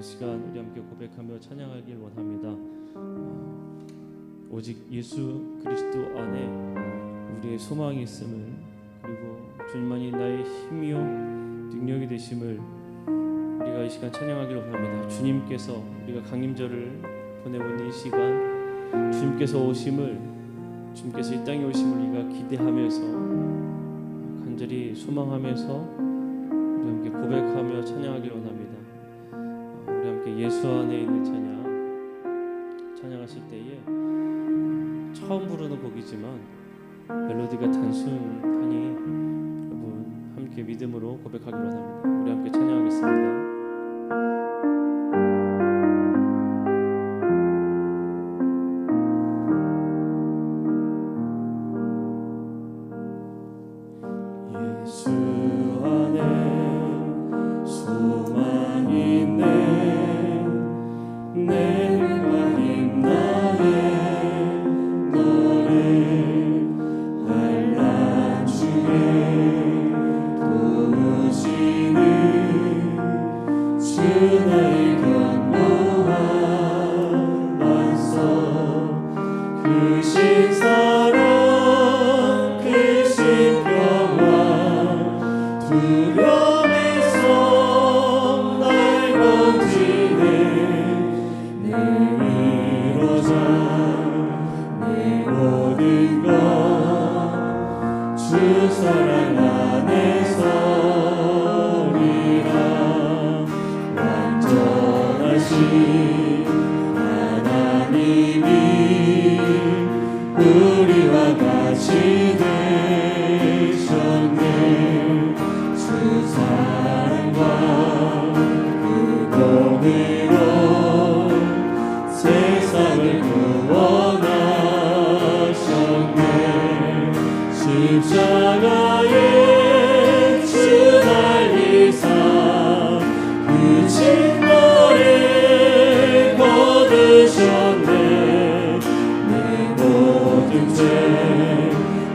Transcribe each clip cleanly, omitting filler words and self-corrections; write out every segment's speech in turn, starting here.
이 시간 우리 함께 고백하며 찬양하길 원합니다. 오직 예수 그리스도 안에 우리의 소망이 있음을, 그리고 주님만이 나의 힘이요 능력이 되심을 우리가 이 시간 찬양하길 원합니다. 주님께서 우리가 강림절을 보내본 이 시간, 주님께서 오심을, 주님께서 이 땅에 오심을 우리가 기대하면서 간절히 소망하면서 우리 함께 고백하며 찬양하길 원합니다. 우리 함께 예수 안에 있는 찬양하실 때에 처음 부르는 곡이지만 멜로디가 단순하니 여러분 함께 믿음으로 고백하길 원합니다. 우리 함께 찬양하겠습니다. 우리와 같이 되셨네. 주 사랑과 그복으로 세상을 구원하셨네. 십자가에 주 달리사 그 징벌에 거두셨네.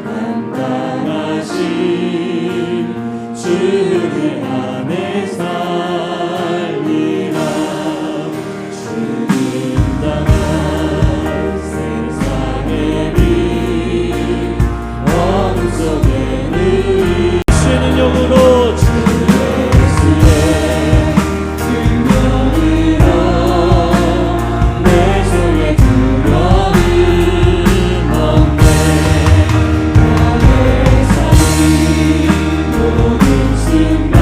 담당하신 주의 안에 살리라. 주님 당한 세상의 빛 어둠 속에 누이시는 영으로 주 예수의 능력으로 내 속에 두려움이 모든 순간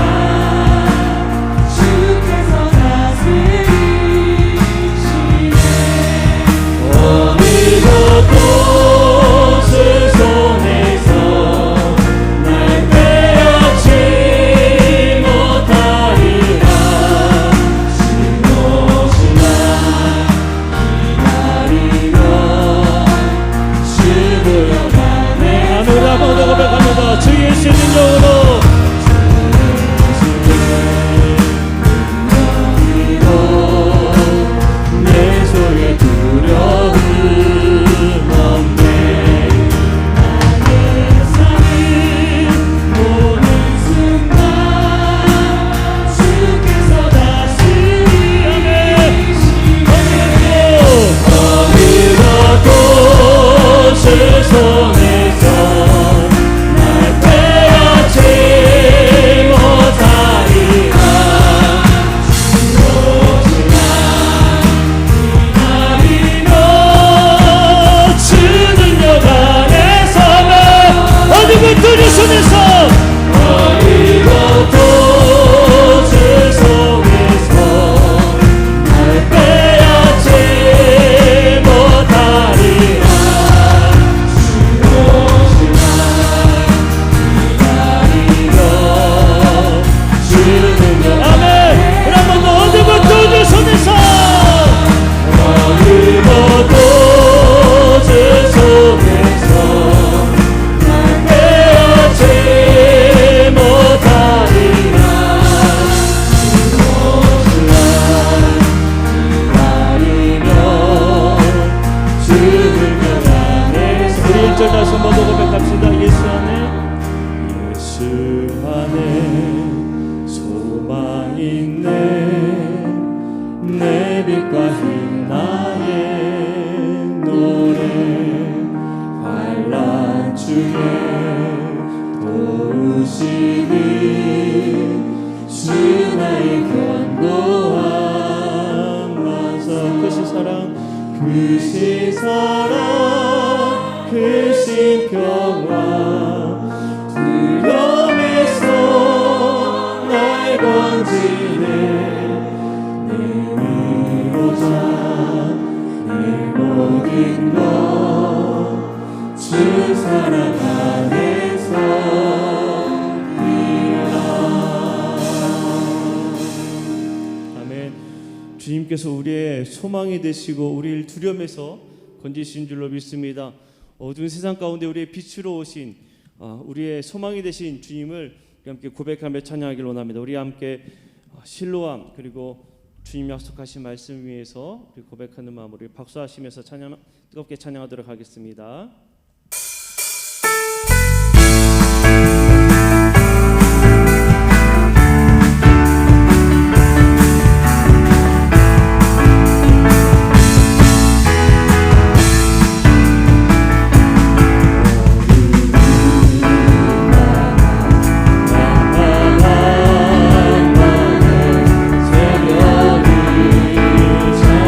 주님께서 우리의 소망이 되시고 우리를 두려움에서 건지신 줄로 믿습니다. 어두운 세상 가운데 우리의 빛으로 오신 우리의 소망이 되신 주님을 우리 함께 고백하며 찬양하기를 원합니다. 우리 함께 실로암 그리고 주님 약속하신 말씀 위에서 우리 고백하는 마음으로 박수하시면서 뜨겁게 찬양하도록 하겠습니다. 새벽이 찾아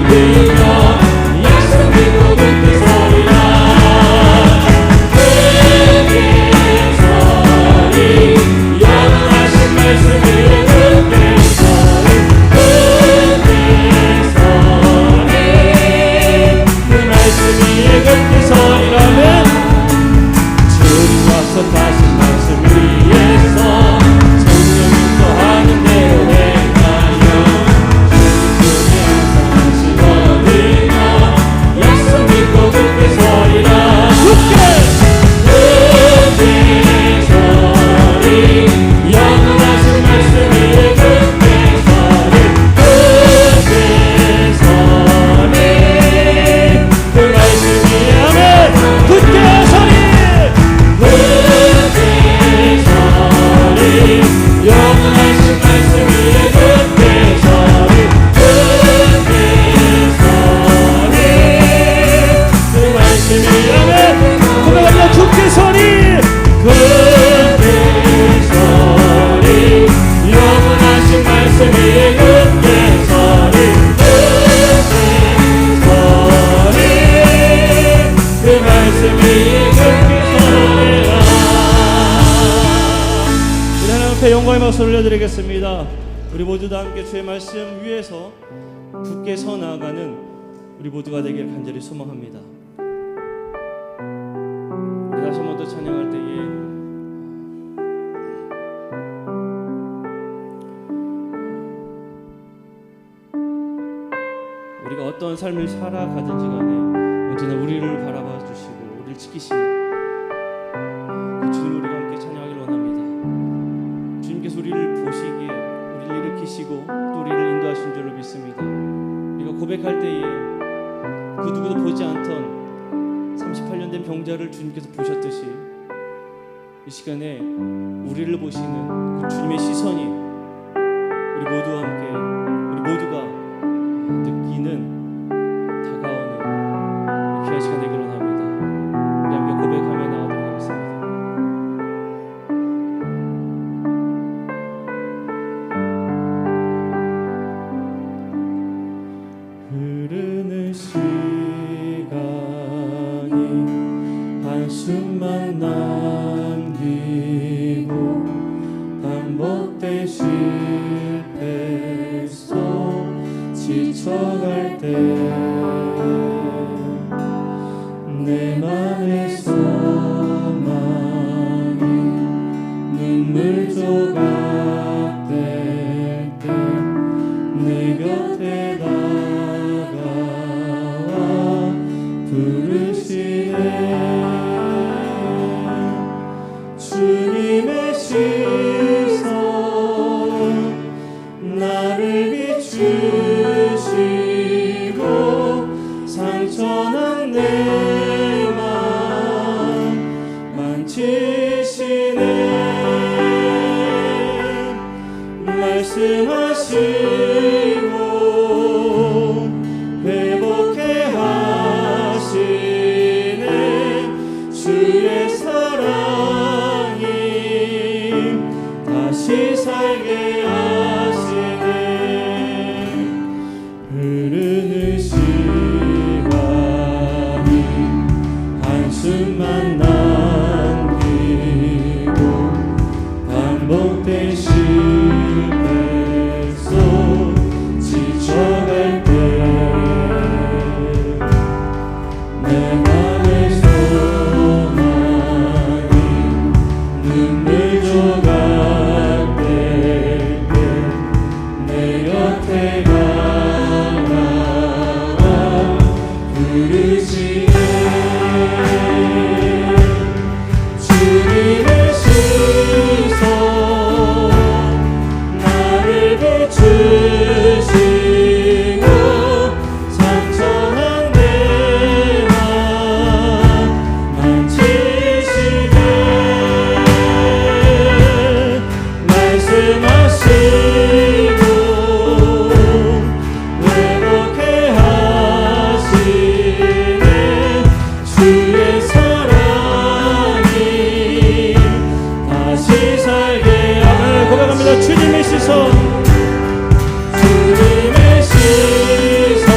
믿으며 약속 믿고 굳게 서리라. 굳게 서리 영원하신 말씀 위에 굳게 서리. 굳게 서리 그 말씀 위에 굳게 서리라면 주님 약속하신 말씀 위에서 성령 인도하는 대로 행하여 주님의 항상 하시거든요. 약속 믿고 굳게 서리라. 굳게 서리 영원하신 말씀 위에 굳게 서리. 굳게 서리 그 말씀 위에 아멘. 굳게 서리 굳게 서리 영원하신 말씀 위에 굳게 서리. 굳게 서리 그 말씀 위에 아멘. 고백합니다. 굳게 서리 굳게 서리 영원하신 말씀 위에 굳게 서리. 굳게 서리 그 말씀 위에 굳게 서리라. 우리 하나님 앞에 영광의 박수 올려드리겠습니다. 우리 모두 다 함께 주의 말씀 위에서 굳게 서 나아가는 우리 모두가 되길 간절히 소망합니다. 우리 다시 한번 더 찬양할 때에 우리가 어떤 삶을 살아가든지 간에 언제나 우리를 바라봐 주시고 우리를 지키시는 그 주님 우리가 함께 찬양하길 원합니다. 주님께서 우리를 보시기에 우리를 일으키시고 또 우리를 인도하신 줄로 믿습니다. 우리가 고백할 때에 그 누구도 보지 않던 38년 된 병자를 주님께서 보셨듯이 이 시간에 우리를 보시는 그 주님의 시선이 우리 모두와 함께 우리 모두가 느끼는 다가오는 귀한 시간 되기를 원합니다. 우리 함께 고백하며 나아가도록 하겠습니다. 흐르는 시간이 한숨만 남기고 반복된 실패 속 지쳐갈 때 내 맘의 소망이 눈물 조각 될 때 내 곁에 다가와 부르시네. 주님의 시선 나를 비추시고 상처난 내 맘 만지시네. 말씀하시고 회복해 하시네. 주의 사랑이 다시 살게 하시네. 흐르는 시간이 한숨만 남기고 반복된 실패 속 지쳐갈 때 내 맘의 소망이 눈물 조각 될 때 내 곁에 가다가 부르시네. 주님의 시선 나를 비추시고 상처난 내 맘 만지시네. 말씀하시고 회복해 하시네. 주의 사랑이 다시 살게 하네. 고백합니다. 주님의 시선 주님의 시선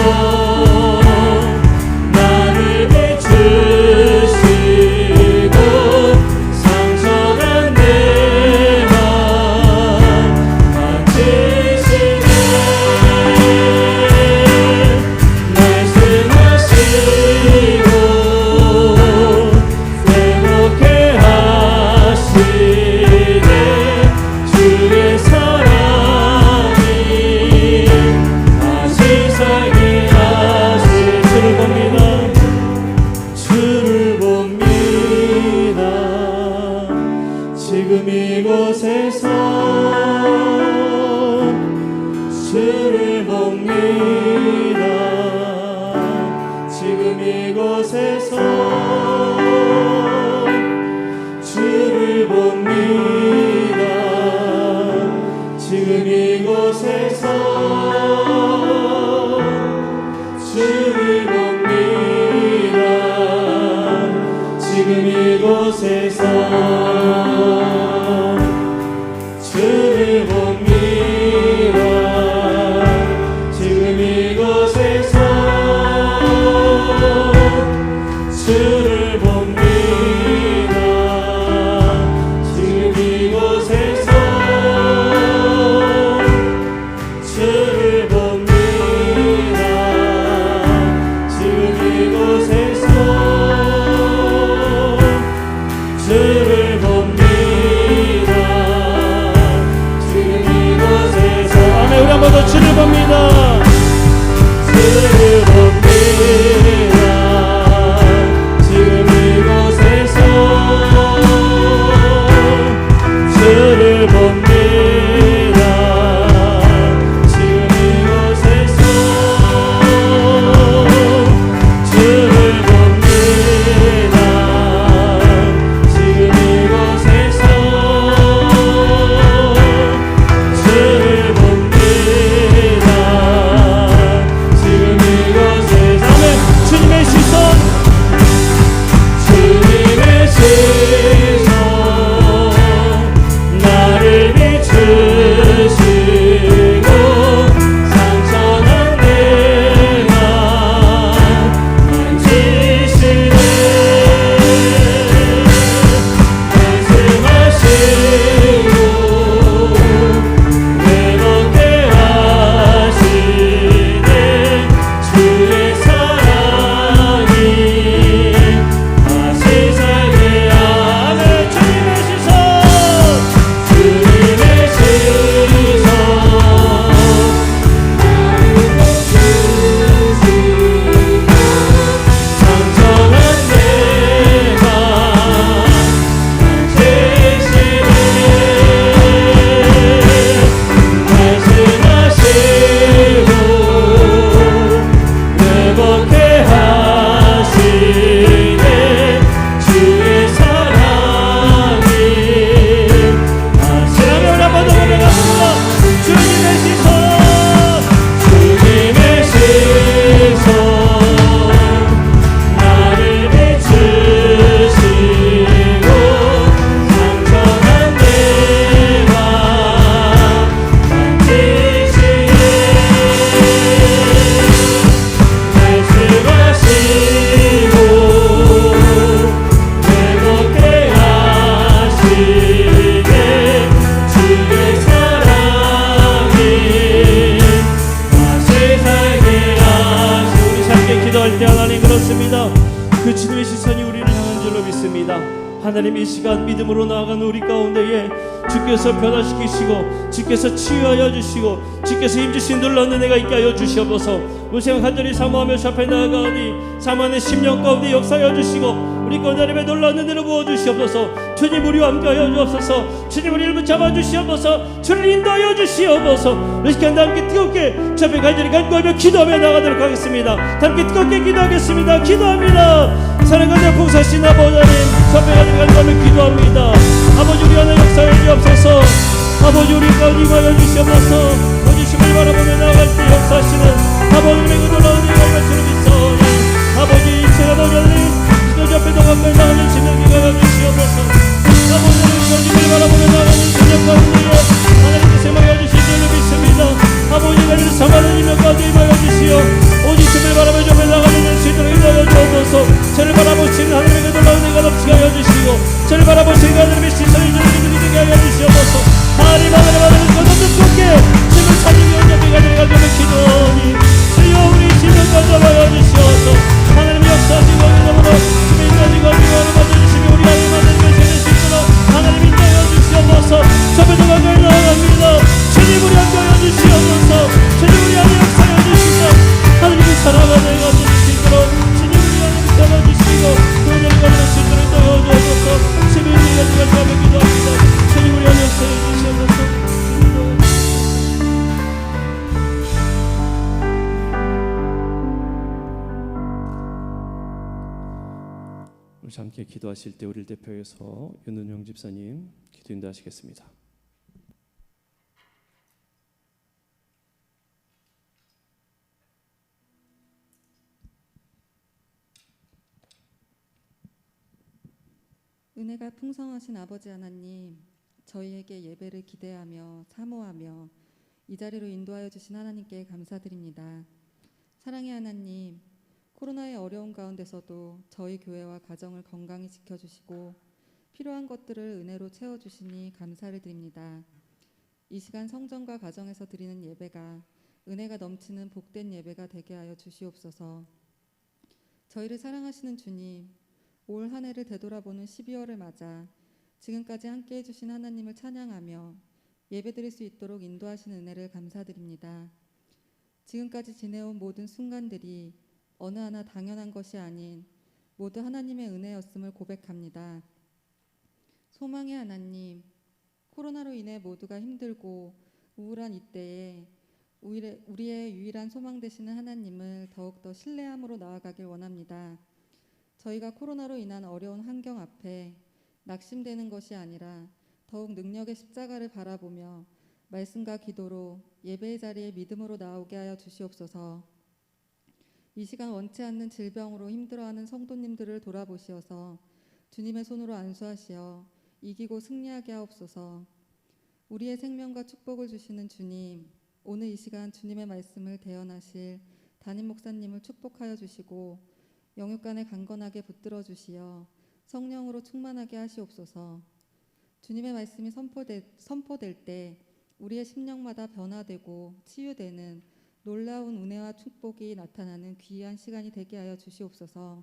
이곳에서 주를 봅니다. 지금 이곳에서 주를 봅니다. 지금 이곳에서 주를 봅니다. 지금 이곳에서 주를 봅니다. 지금 이곳에서 아멘. 우리 한 번 더 주를 봅니다. 주를 봅니다. 지금 이곳에서 주를 봅니다. 지금 이곳에서 주를 봅니다. 지금 이곳에서 주를 봅니다. 지금 이곳에서 아멘. 주님의 시선 주님의 시선 나를 비추시고 상처난 내가 만지시네. 말씀하시고 외롭게 하시네. 주의 사랑이 다시 살게 하네. 주님의 시선 주님의 시선 나를 비추시고 상처난 내가 만지시네. 말씀하시고 회복해 하시네. 주의 사랑이 다시 하면 우리 한번 더 고백합니다. 주님의 시선 주님의 시선 나를 비추시고 상처난 내가 만지시네. 말씀하시고 회복해 하시네. 주의 사랑이 다시 살게 하시네. 우리 함께 기도할 때 하나님 그렇습니다. 그 주님의 시선이 우리를 향한 줄로 믿습니다. 하나님 이 시간 믿음으로 나아가는 우리 가운데에 주께서 변화시키시고 주께서 치유하여 주시고 주께서 힘주신 놀라운 은혜가 있게 하여 주시옵소서. 우리 생각 간절히 사모하며 주 앞에 나아가니 사모하는 심령 가운데 역사하여 주시고 우리 가운데 하나님의 놀라운 은혜를 부어주시옵소서. 주님 우리와 함께하여 주옵소서. 주님 우리를 붙잡아 주시옵소서. 주를 인도하여 주시옵소서. 이 시간 함께 뜨겁게 주 앞에 간절히 간구하며 기도하며 나가도록 하겠습니다. 함께 뜨겁게 기도하겠습니다. 기도합니다. 사랑하는 봉사신 아버지 하나님 주 앞에 간절히 간구하며 기도합니다. 아버지 우리 안에 역사해 주옵소서. 아버지 우리 가운데 임하여 주시옵소서. 아버지 주님을 바라보며 나아갈 때 역사하시는 아버지의 그 놀라운 은혜가 임하시는 믿사오니 아버지 제가 너희를 기도 앞에 더 가까이 나가는 진영이가 주시옵소서. 아버지 주님을 바라보며 나아가는 진영 가운데에 하나님께서 임하여 주신 줄을 믿습니다. 아버지 나를 sam하는 이명 가운데 임하여 주시오. 오직 주님을 바라보며 좀 나가는 진영을 인도하여 주옵소서. 저를 바라보시는 하나님의 그 놀라운 은혜가 넘치게 하여 주시고 저를 바라보시는 하나님의 시선이 저를 믿게 하여 주시옵소서. 하나님 거듭 두껍게 주님을 찾으며 언제든지 가져가며 기도하니 주여 우리 주님을 가져와여 주시옵소서. 하나님 역사하시고 이름으로 주님 인도하시고 미워를 받아주시며 우리 하나님 하나님의 세례 시도로 하나님 인도하여 주시옵소서. 저배도 가까이 나아갑니다. 주님 우리 함께하여 주시옵소서. 주님 우리 안에 역사하여 주시옵소서. 하나님의 사랑을 내가 주시도록 주님 우리 안에 잡아주시고 그들을 가지고 주님을 인도하여 주옵소서. 주님 우리 가지고 가며 기도합니다. 주님 우리 안에 역사하여 주시옵소서. 우리 함께 기도하실 때 우리를 대표해서 윤은영 집사님 기도 인도하시겠습니다. 은혜가 풍성하신 아버지 하나님, 저희에게 예배를 기대하며 사모하며 이 자리로 인도하여 주신 하나님께 감사드립니다. 사랑의 하나님, 코로나의 어려운 가운데서도 저희 교회와 가정을 건강히 지켜주시고 필요한 것들을 은혜로 채워주시니 감사를 드립니다. 이 시간 성전과 가정에서 드리는 예배가 은혜가 넘치는 복된 예배가 되게 하여 주시옵소서. 저희를 사랑하시는 주님, 올 한 해를 되돌아보는 12월을 맞아 지금까지 함께 해주신 하나님을 찬양하며 예배드릴 수 있도록 인도하신 은혜를 감사드립니다. 지금까지 지내온 모든 순간들이 어느 하나 당연한 것이 아닌 모두 하나님의 은혜였음을 고백합니다. 소망의 하나님, 코로나로 인해 모두가 힘들고 우울한 이때에 우리의 유일한 소망 되시는 하나님을 더욱더 신뢰함으로 나아가길 원합니다. 저희가 코로나로 인한 어려운 환경 앞에 낙심되는 것이 아니라 더욱 능력의 십자가를 바라보며 말씀과 기도로 예배의 자리에 믿음으로 나오게 하여 주시옵소서. 이 시간 원치 않는 질병으로 힘들어하는 성도님들을 돌아보시어서 주님의 손으로 안수하시어 이기고 승리하게 하옵소서. 우리의 생명과 축복을 주시는 주님, 오늘 이 시간 주님의 말씀을 대언하실 담임 목사님을 축복하여 주시고 영육간에 강건하게 붙들어 주시어 성령으로 충만하게 하시옵소서. 주님의 말씀이 선포될 때 우리의 심령마다 변화되고 치유되는 놀라운 은혜와 축복이 나타나는 귀한 시간이 되게 하여 주시옵소서.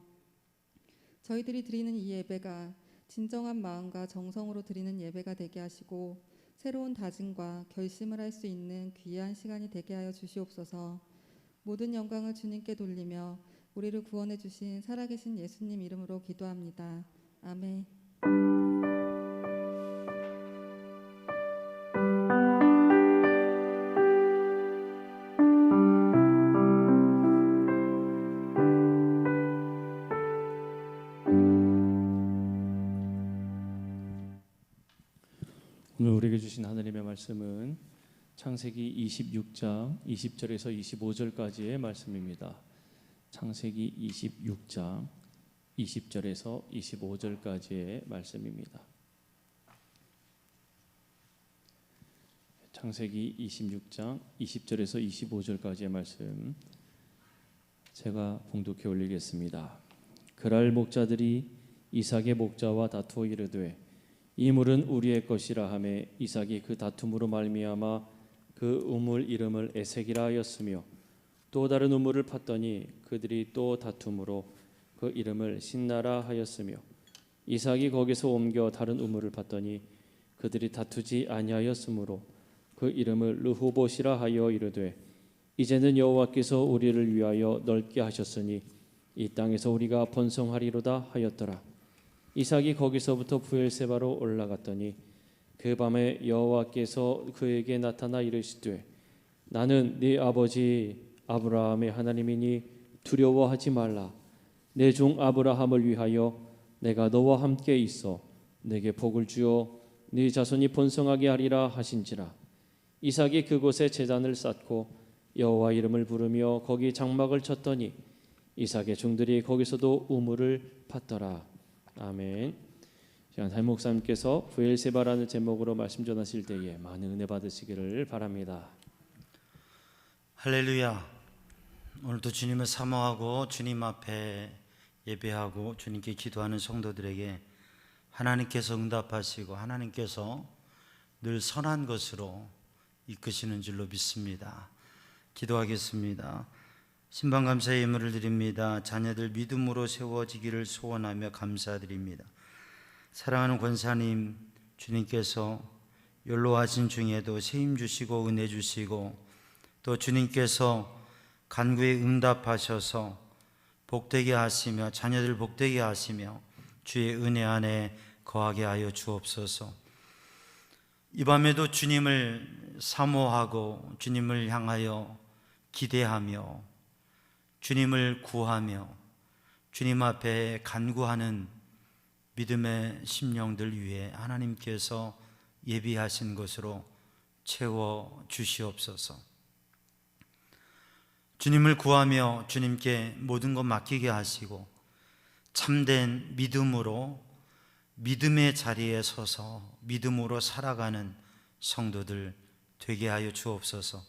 저희들이 드리는 이 예배가 진정한 마음과 정성으로 드리는 예배가 되게 하시고 새로운 다짐과 결심을 할 수 있는 귀한 시간이 되게 하여 주시옵소서. 모든 영광을 주님께 돌리며 우리를 구원해 주신 살아계신 예수님 이름으로 기도합니다. 아멘. 오늘 우리에게 주신 하나님의 말씀은 창세기 26장 20절에서 25절까지의 말씀입니다. 창세기 26장 20절에서 25절까지의 말씀입니다. 창세기 26장 20절에서 25절까지의 말씀 제가 봉독해 올리겠습니다. 그랄 목자들이 이삭의 목자와 다투어 이르되 이 물은 우리의 것이라 하매 이삭이 그 다툼으로 말미암아 그 우물 이름을 에색이라 하였으며 또 다른 우물을 팠더니 그들이 또 다툼으로 그 이름을 신나라 하였으며 이삭이 거기서 옮겨 다른 우물을 팠더니 그들이 다투지 아니하였으므로 그 이름을 르호봇이라 하여 이르되 이제는 여호와께서 우리를 위하여 넓게 하셨으니 이 땅에서 우리가 번성하리로다 하였더라. 이삭이 거기서부터 부엘세바로 올라갔더니 그 밤에 여호와께서 그에게 나타나 이르시되 나는 네 아버지 아브라함의 하나님이니 두려워하지 말라. 내 종 아브라함을 위하여 내가 너와 함께 있어 내게 복을 주어 네 자손이 번성하게 하리라 하신지라. 이삭이 그곳에 제단을 쌓고 여호와 이름을 부르며 거기 장막을 쳤더니 이삭의 종들이 거기서도 우물을 팠더라. 아멘. 담임 목사님께서 부엘세바라는 제목으로 말씀 전하실 때에 많은 은혜 받으시기를 바랍니다. 할렐루야. 오늘도 주님을 사모하고 주님 앞에 예배하고 주님께 기도하는 성도들에게 하나님께서 응답하시고 하나님께서 늘 선한 것으로 이끄시는 줄로 믿습니다. 기도하겠습니다. 신방감사의 예물을 드립니다. 자녀들 믿음으로 세워지기를 소원하며 감사드립니다. 사랑하는 권사님, 주님께서 연로하신 중에도 세임 주시고 은혜 주시고 또 주님께서 간구에 응답하셔서 복되게 하시며 자녀들 복되게 하시며 주의 은혜 안에 거하게 하여 주옵소서. 이 밤에도 주님을 사모하고 주님을 향하여 기대하며 주님을 구하며 주님 앞에 간구하는 믿음의 심령들 위해 하나님께서 예비하신 것으로 채워 주시옵소서. 주님을 구하며 주님께 모든 것 맡기게 하시고 참된 믿음으로 믿음의 자리에 서서 믿음으로 살아가는 성도들 되게 하여 주옵소서.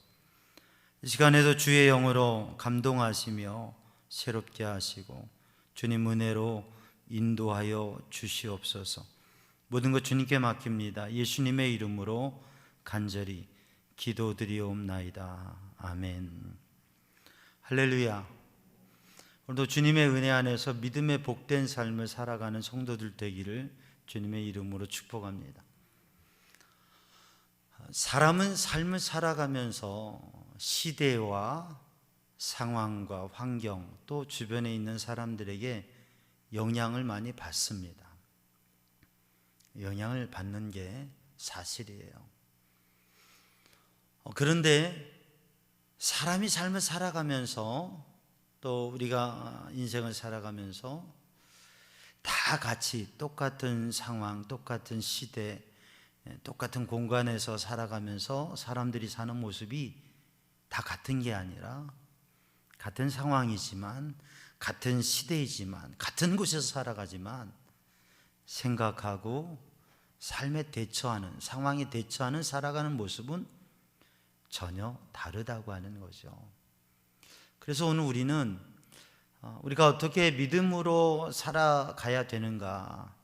이 시간에도 주의 영으로 감동하시며 새롭게 하시고 주님 은혜로 인도하여 주시옵소서. 모든 것 주님께 맡깁니다. 예수님의 이름으로 간절히 기도드리옵나이다. 아멘. 할렐루야. 오늘도 주님의 은혜 안에서 믿음의 복된 삶을 살아가는 성도들 되기를 주님의 이름으로 축복합니다. 사람은 삶을 살아가면서 시대와 상황과 환경 또 주변에 있는 사람들에게 영향을 많이 받습니다. 영향을 받는 게 사실이에요. 그런데 사람이 삶을 살아가면서 또 우리가 인생을 살아가면서 다 같이 똑같은 상황, 똑같은 시대, 똑같은 공간에서 살아가면서 사람들이 사는 모습이 다 같은 게 아니라 같은 상황이지만 같은 시대이지만 같은 곳에서 살아가지만 생각하고 삶에 대처하는, 상황에 대처하는 살아가는 모습은 전혀 다르다고 하는 거죠. 그래서 오늘 우리는 우리가 어떻게 믿음으로 살아가야 되는가,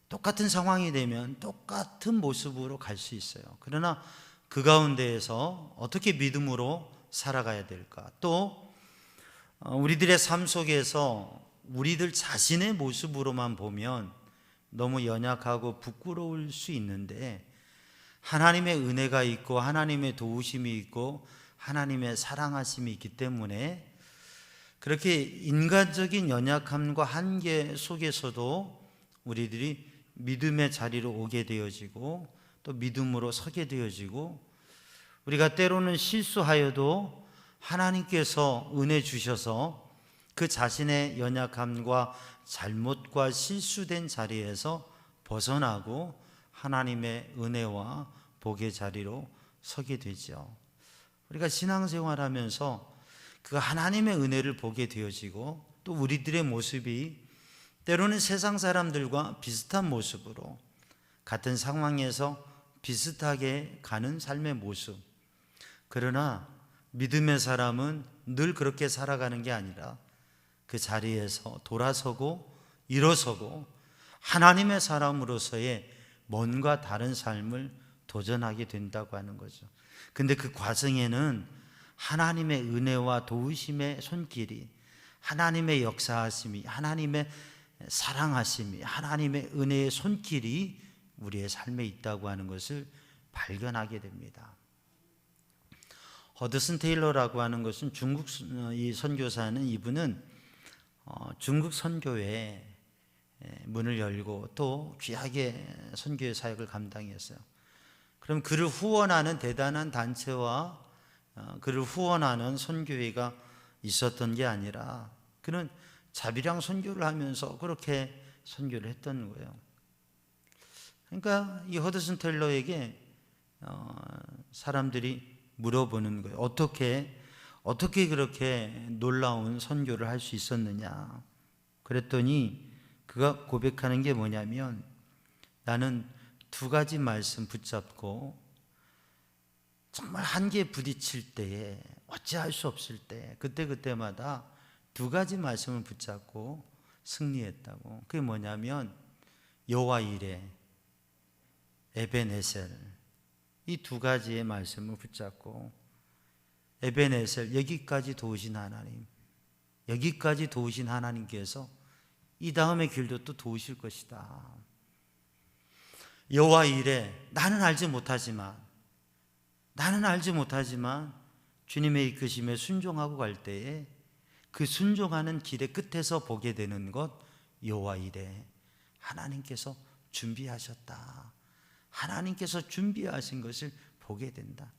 똑같은 상황이 되면 똑같은 모습으로 갈 수 있어요. 그러나 그 가운데에서 어떻게 믿음으로 살아가야 될까, 또 우리들의 삶 속에서 우리들 자신의 모습으로만 보면 너무 연약하고 부끄러울 수 있는데 하나님의 은혜가 있고 하나님의 도우심이 있고 하나님의 사랑하심이 있기 때문에 그렇게 인간적인 연약함과 한계 속에서도 우리들이 믿음의 자리로 오게 되어지고 또 믿음으로 서게 되어지고, 우리가 때로는 실수하여도 하나님께서 은혜 주셔서 그 자신의 연약함과 잘못과 실수된 자리에서 벗어나고 하나님의 은혜와 복의 자리로 서게 되죠. 우리가 신앙생활하면서 그 하나님의 은혜를 보게 되어지고 또 우리들의 모습이 때로는 세상 사람들과 비슷한 모습으로 같은 상황에서 비슷하게 가는 삶의 모습, 그러나 믿음의 사람은 늘 그렇게 살아가는 게 아니라 그 자리에서 돌아서고 일어서고 하나님의 사람으로서의 뭔가 다른 삶을 도전하게 된다고 하는 거죠. 근데 그 과정에는 하나님의 은혜와 도우심의 손길이, 하나님의 역사하심이, 하나님의 사랑하심이, 하나님의 은혜의 손길이 우리의 삶에 있다고 하는 것을 발견하게 됩니다. 허드슨 테일러라고 하는 것은 중국 이 선교사는, 이분은 중국 선교회 문을 열고 또 귀하게 선교의 사역을 감당했어요. 그럼 그를 후원하는 대단한 단체와 그를 후원하는 선교회가 있었던 게 아니라 그는 자비랑 선교를 하면서 그렇게 선교를 했던 거예요. 그러니까 이 허드슨 테일러에게 사람들이 물어보는 거예요. 어떻게 그렇게 놀라운 선교를 할 수 있었느냐. 그랬더니 그가 고백하는 게 뭐냐면, 나는 두 가지 말씀 붙잡고 정말 한계에 부딪힐 때에, 어찌할 수 없을 때, 그때마다 두 가지 말씀을 붙잡고 승리했다고. 그게 뭐냐면 여호와 이레, 에벤에셀, 이 두 가지의 말씀을 붙잡고, 에벤에셀, 여기까지 도우신 하나님, 여기까지 도우신 하나님께서 이 다음의 길도 또 도우실 것이다. 여호와 이레, 나는 알지 못하지만 주님의 이끄심에 순종하고 갈 때에 그 순종하는 길의 끝에서 보게 되는 것, 여호와 이레, 하나님께서 준비하셨다. 하나님께서 준비하신 것을 보게 된다.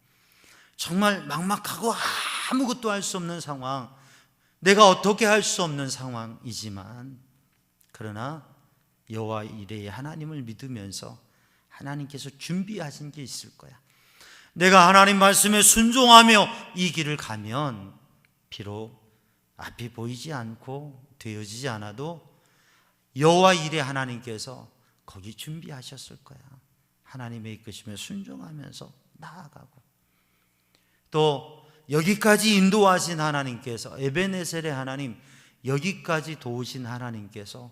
정말 막막하고 아무것도 할 수 없는 상황, 내가 어떻게 할 수 없는 상황이지만, 그러나 여호와 이레의 하나님을 믿으면서 하나님께서 준비하신 게 있을 거야. 내가 하나님 말씀에 순종하며 이 길을 가면 비록 앞이 보이지 않고 되어지지 않아도 여호와 이레 하나님께서 거기 준비하셨을 거야. 하나님의 이끄심에 순종하면서 나아가고, 또 여기까지 인도하신 하나님께서, 에베네셀의 하나님, 여기까지 도우신 하나님께서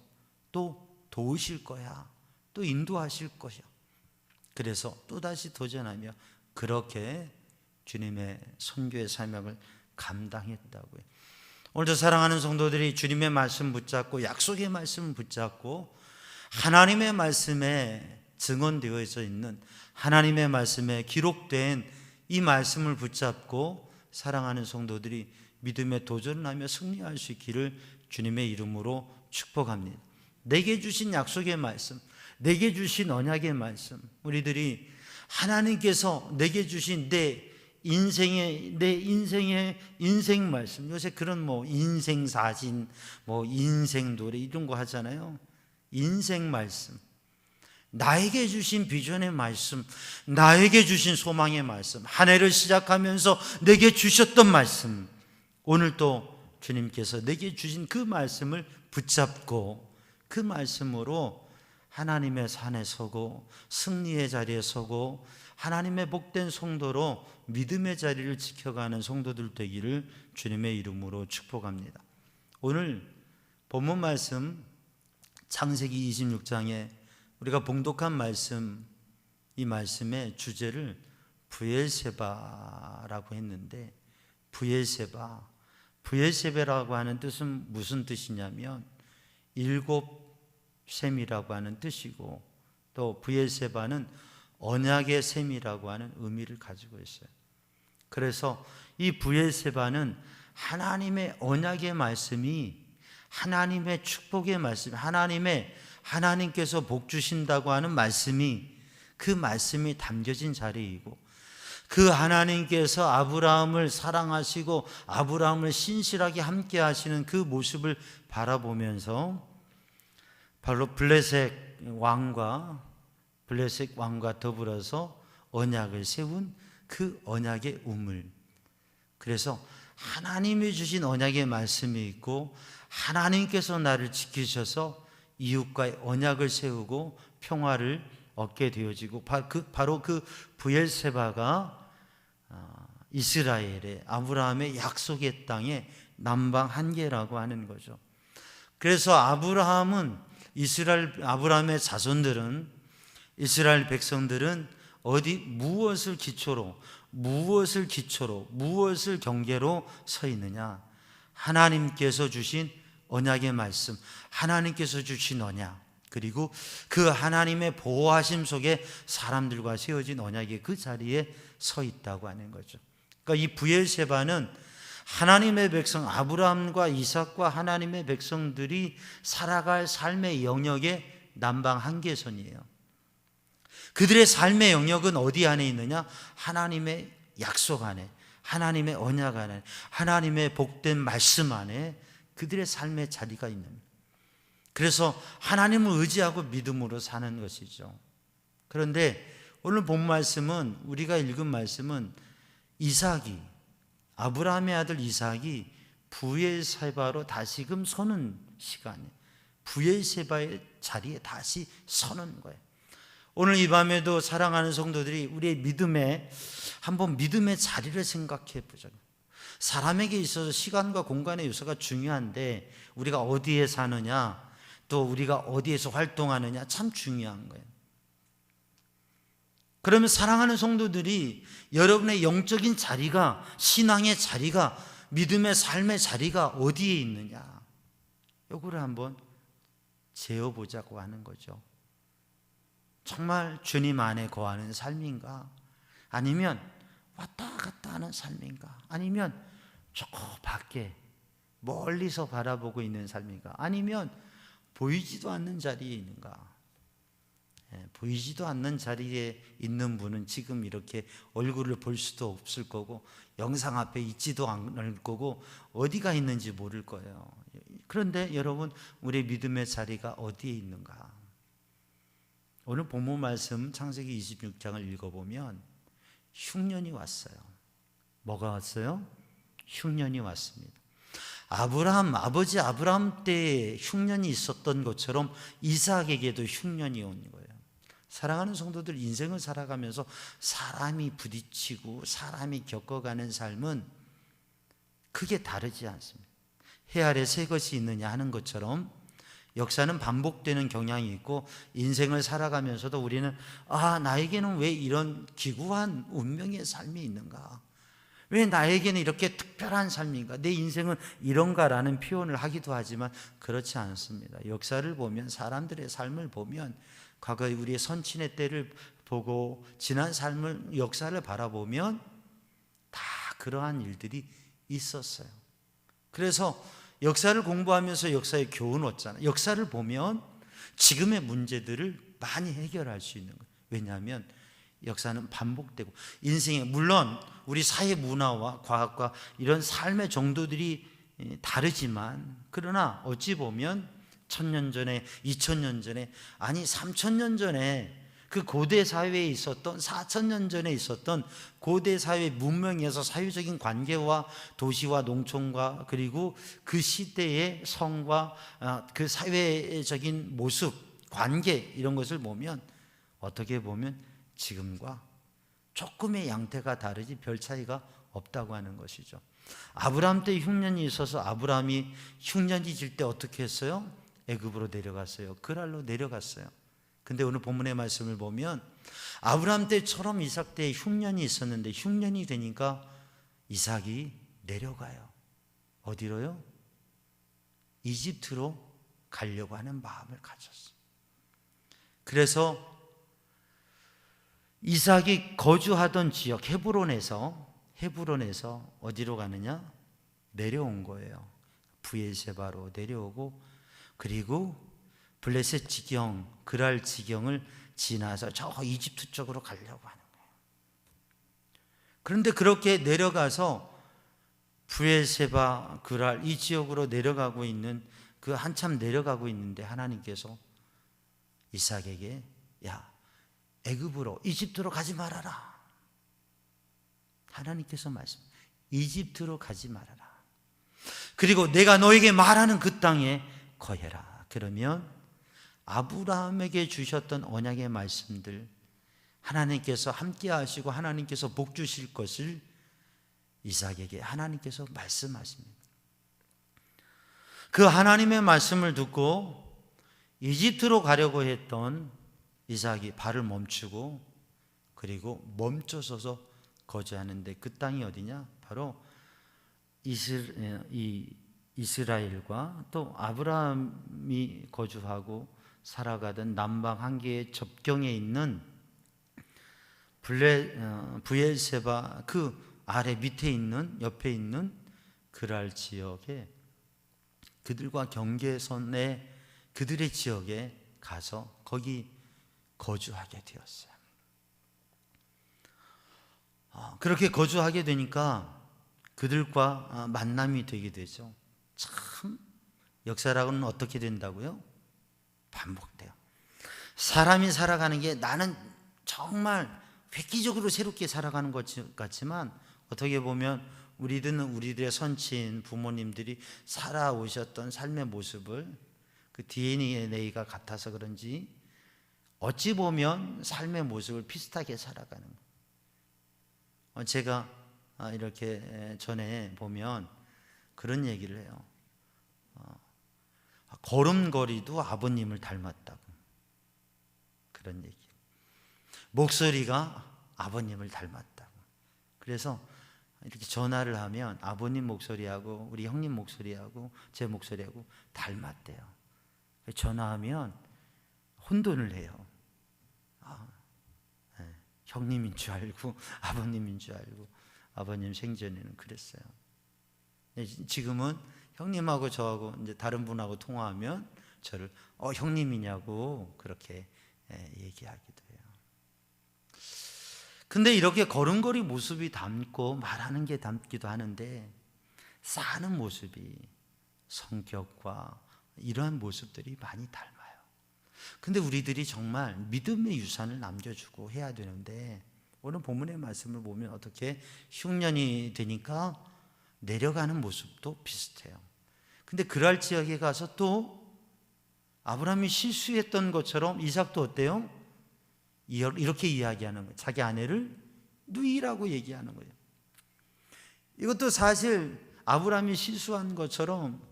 또 도우실 거야. 또 인도하실 거야. 그래서 또다시 도전하며 그렇게 주님의 선교의 사명을 감당했다고요. 오늘도 사랑하는 성도들이 주님의 말씀 붙잡고, 약속의 말씀 붙잡고, 하나님의 말씀에 증언되어 있는, 하나님의 말씀에 기록된 이 말씀을 붙잡고 사랑하는 성도들이 믿음에 도전을 하며 승리할 수 있기를 주님의 이름으로 축복합니다. 내게 주신 약속의 말씀, 내게 주신 언약의 말씀, 우리들이 하나님께서 내게 주신 내 인생의 인생 말씀, 요새 그런 인생 사진, 인생 노래 이런 거 하잖아요. 인생 말씀, 나에게 주신 비전의 말씀, 나에게 주신 소망의 말씀, 한 해를 시작하면서 내게 주셨던 말씀, 오늘 또 주님께서 내게 주신 그 말씀을 붙잡고 그 말씀으로 하나님의 산에 서고 승리의 자리에 서고 하나님의 복된 성도로 믿음의 자리를 지켜가는 성도들 되기를 주님의 이름으로 축복합니다. 오늘 본문 말씀 창세기 26장에 우리가 봉독한 말씀, 이 말씀의 주제를 브엘세바라고 했는데, 브엘세바라고 하는 뜻은 무슨 뜻이냐면 일곱 셈이라고 하는 뜻이고, 또 브엘세바는 언약의 셈이라고 하는 의미를 가지고 있어요. 그래서 이 브엘세바는 하나님의 언약의 말씀이, 하나님의 축복의 말씀, 하나님께서 복 주신다고 하는 말씀이, 그 말씀이 담겨진 자리이고, 그 하나님께서 아브라함을 사랑하시고 아브라함을 신실하게 함께 하시는 그 모습을 바라보면서 바로 블레셋 왕과 더불어서 언약을 세운 그 언약의 우물, 그래서 하나님이 주신 언약의 말씀이 있고 하나님께서 나를 지키셔서 이웃과의 언약을 세우고 평화를 얻게 되어지고, 바로 그 브엘세바가 이스라엘의 아브라함의 약속의 땅의 남방 한계라고 하는 거죠. 그래서 아브라함의 자손들은, 이스라엘 백성들은 무엇을 기초로, 무엇을 경계로 서 있느냐? 하나님께서 주신 언약의 말씀, 하나님께서 주신 언약, 그리고 그 하나님의 보호하심 속에 사람들과 세워진 언약의 그 자리에 서 있다고 하는 거죠. 그러니까 이 브엘세바는 하나님의 백성 아브라함과 이삭과 하나님의 백성들이 살아갈 삶의 영역의 남방 한계선이에요. 그들의 삶의 영역은 어디 안에 있느냐? 하나님의 약속 안에, 하나님의 언약 안에, 하나님의 복된 말씀 안에 그들의 삶의 자리가 있는, 그래서 하나님을 의지하고 믿음으로 사는 것이죠. 그런데 오늘 본 말씀은, 우리가 읽은 말씀은 아브라함의 아들 이삭이 브엘세바로 다시금 서는 시간에, 브엘세바의 자리에 다시 서는 거예요. 오늘 이 밤에도 사랑하는 성도들이 우리의 믿음의 자리를 생각해 보자고요. 사람에게 있어서 시간과 공간의 요소가 중요한데, 우리가 어디에 사느냐, 또 우리가 어디에서 활동하느냐 참 중요한 거예요. 그러면 사랑하는 성도들이 여러분의 영적인 자리가, 신앙의 자리가, 믿음의 삶의 자리가 어디에 있느냐, 요거를 한번 재어보자고 하는 거죠. 정말 주님 안에 거하는 삶인가? 아니면 왔다 갔다 하는 삶인가? 아니면 저 밖에 멀리서 바라보고 있는 삶인가? 아니면 보이지도 않는 자리에 있는가? 보이지도 않는 자리에 있는 분은 지금 이렇게 얼굴을 볼 수도 없을 거고, 영상 앞에 있지도 않을 거고, 어디가 있는지 모를 거예요. 그런데 여러분, 우리 믿음의 자리가 어디에 있는가? 오늘 본문 말씀 창세기 26장을 읽어보면 흉년이 왔어요. 뭐가 왔어요? 흉년이 왔습니다. 아버지 아브라함 때 흉년이 있었던 것처럼 이삭에게도 흉년이 온 거예요. 사랑하는 성도들, 인생을 살아가면서 사람이 부딪히고 사람이 겪어가는 삶은 크게 다르지 않습니다. 해 아래 새 것이 있느냐 하는 것처럼 역사는 반복되는 경향이 있고, 인생을 살아가면서도 우리는 나에게는 왜 이런 기구한 운명의 삶이 있는가, 왜 나에게는 이렇게 특별한 삶인가, 내 인생은 이런가라는 표현을 하기도 하지만 그렇지 않습니다. 역사를 보면, 사람들의 삶을 보면, 과거의 우리의 선친의 때를 보고 지난 삶을, 역사를 바라보면 다 그러한 일들이 있었어요. 그래서 역사를 공부하면서 역사의 교훈을 얻잖아요. 역사를 보면 지금의 문제들을 많이 해결할 수 있는 거예요. 왜냐하면 역사는 반복되고, 인생에 물론 우리 사회 문화와 과학과 이런 삶의 정도들이 다르지만, 그러나 어찌 보면 1000년 전에, 2000년 전에, 아니 3000년 전에 그 고대 사회에 있었던, 4000년 전에 있었던 고대 사회 문명에서 사회적인 관계와 도시와 농촌과, 그리고 그 시대의 성과 그 사회적인 모습, 관계, 이런 것을 보면 어떻게 보면 지금과 조금의 양태가 다르지 별 차이가 없다고 하는 것이죠. 아브라함 때 흉년이 있어서 아브라함이 흉년이 질 때 어떻게 했어요? 애굽으로 내려갔어요. 그랄로 내려갔어요. 근데 오늘 본문의 말씀을 보면 아브라함 때처럼 이삭 때에 흉년이 있었는데, 흉년이 되니까 이삭이 내려가요. 어디로요? 이집트로 가려고 하는 마음을 가졌어요. 그래서 이삭이 거주하던 지역 헤브론에서 어디로 가느냐? 내려온 거예요. 브엘세바로 내려오고, 그리고 블레셋 지경, 그랄 지경을 지나서 저 이집트 쪽으로 가려고 하는 거예요. 그런데 그렇게 내려가서 브엘세바, 그랄 이 지역으로 내려가고 있는, 그 한참 내려가고 있는데 하나님께서 이삭에게 애굽으로, 이집트로 가지 말아라. 하나님께서 이집트로 가지 말아라. 그리고 내가 너에게 말하는 그 땅에 거해라. 그러면 아브라함에게 주셨던 언약의 말씀들, 하나님께서 함께 하시고 하나님께서 복 주실 것을 이삭에게 하나님께서 말씀하십니다. 그 하나님의 말씀을 듣고 이집트로 가려고 했던 이삭이 발을 멈추고, 그리고 멈춰서서 거주하는데, 그 땅이 어디냐? 바로 이스라엘과 또 아브라함이 거주하고 살아가던 남방 한계의 접경에 있는 브엘세바 그 아래 밑에 있는, 옆에 있는 그랄 지역에, 그들과 경계선에, 그들의 지역에 가서 거기 거주하게 되었어요. 그렇게 거주하게 되니까 그들과 만남이 되게 되죠. 참, 역사라고는 어떻게 된다고요? 반복돼요. 사람이 살아가는 게 나는 정말 획기적으로 새롭게 살아가는 것 같지만, 어떻게 보면 우리들의 선친 부모님들이 살아오셨던 삶의 모습을, 그 DNA가 같아서 그런지 어찌 보면 삶의 모습을 비슷하게 살아가는 거예요. 제가 이렇게 전에 보면 그런 얘기를 해요. 걸음걸이도 아버님을 닮았다고. 그런 얘기. 목소리가 아버님을 닮았다고. 그래서 이렇게 전화를 하면 아버님 목소리하고 우리 형님 목소리하고 제 목소리하고 닮았대요. 전화하면 혼돈을 해요. 형님인 줄 알고 아버님인 줄 알고. 아버님 생전에는 그랬어요. 지금은 형님하고 저하고 이제 다른 분하고 통화하면 저를 형님이냐고 그렇게 얘기하기도 해요. 근데 이렇게 걸음걸이 모습이 닮고 말하는 게 닮기도 하는데, 사는 모습이, 성격과 이러한 모습들이 많이 닮아요. 근데 우리들이 정말 믿음의 유산을 남겨주고 해야 되는데, 오늘 본문의 말씀을 보면 어떻게 흉년이 되니까 내려가는 모습도 비슷해요. 근데 그랄 지역에 가서 또 아브라함이 실수했던 것처럼 이삭도 어때요? 이렇게 이야기하는 거예요. 자기 아내를 누이라고 얘기하는 거예요. 이것도 사실 아브라함이 실수한 것처럼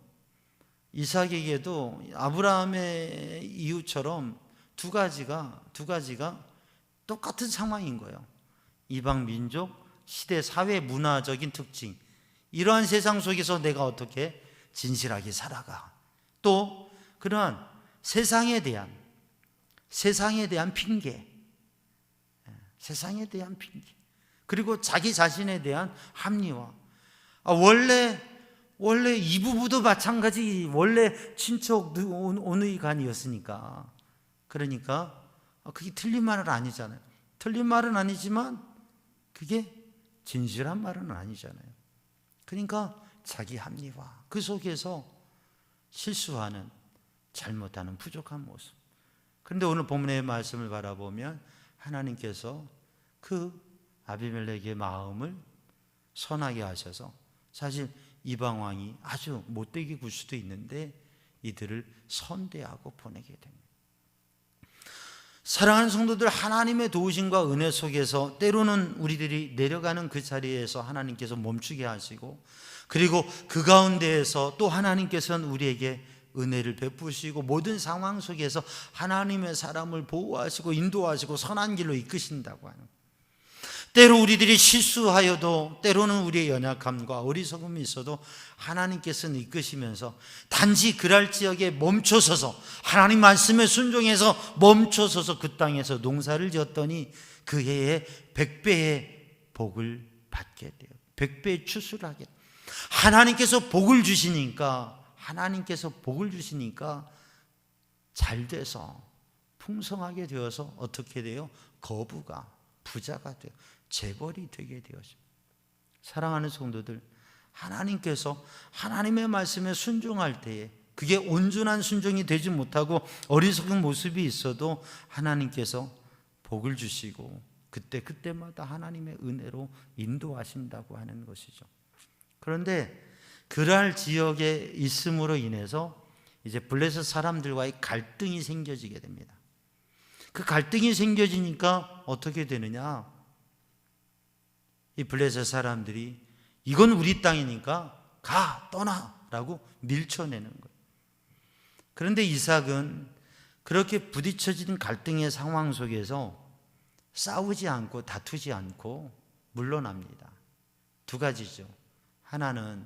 이삭에게도 아브라함의 이유처럼 두 가지가 똑같은 상황인 거예요. 이방 민족, 시대, 사회, 문화적인 특징, 이러한 세상 속에서 내가 어떻게 진실하게 살아가. 또 그러한 세상에 대한 핑계, 세상에 대한 핑계, 그리고 자기 자신에 대한 합리화. 원래 이 부부도 마찬가지, 원래 친척 온의간이었으니까. 그러니까 그게 틀린 말은 아니잖아요. 틀린 말은 아니지만 그게 진실한 말은 아니잖아요. 그러니까 자기 합리화, 그 속에서 실수하는, 잘못하는, 부족한 모습. 그런데 오늘 본문의 말씀을 바라보면 하나님께서 그 아비멜렉의 마음을 선하게 하셔서, 사실 이방 왕이 아주 못되게 굴 수도 있는데 이들을 선대하고 보내게 됩니다. 사랑하는 성도들, 하나님의 도우심과 은혜 속에서 때로는 우리들이 내려가는 그 자리에서 하나님께서 멈추게 하시고, 그리고 그 가운데에서 또 하나님께서는 우리에게 은혜를 베푸시고 모든 상황 속에서 하나님의 사람을 보호하시고 인도하시고 선한 길로 이끄신다고 하는, 때로 우리들이 실수하여도 때로는 우리의 연약함과 어리석음이 있어도 하나님께서는 이끄시면서 단지 그랄 지역에 멈춰서서 하나님 말씀에 순종해서 멈춰서서 그 땅에서 농사를 지었더니 그 해에 100배의 복을 받게 돼요. 100배의 추수를 하게 돼요. 하나님께서 복을 주시니까 잘 돼서 풍성하게 되어서 어떻게 돼요? 거부가 부자가 돼요. 재벌이 되게 되었습니다. 사랑하는 성도들, 하나님께서 하나님의 말씀에 순종할 때에 그게 온전한 순종이 되지 못하고 어리석은 모습이 있어도 하나님께서 복을 주시고 그때마다 하나님의 은혜로 인도하신다고 하는 것이죠. 그런데 그랄 지역에 있음으로 인해서 이제 블레셋 사람들과의 갈등이 생겨지게 됩니다. 그 갈등이 생겨지니까 어떻게 되느냐? 이 블레셋 사람들이 이건 우리 땅이니까 떠나라고 밀쳐내는 거예요. 그런데 이삭은 그렇게 부딪혀진 갈등의 상황 속에서 싸우지 않고 다투지 않고 물러납니다. 두 가지죠. 하나는,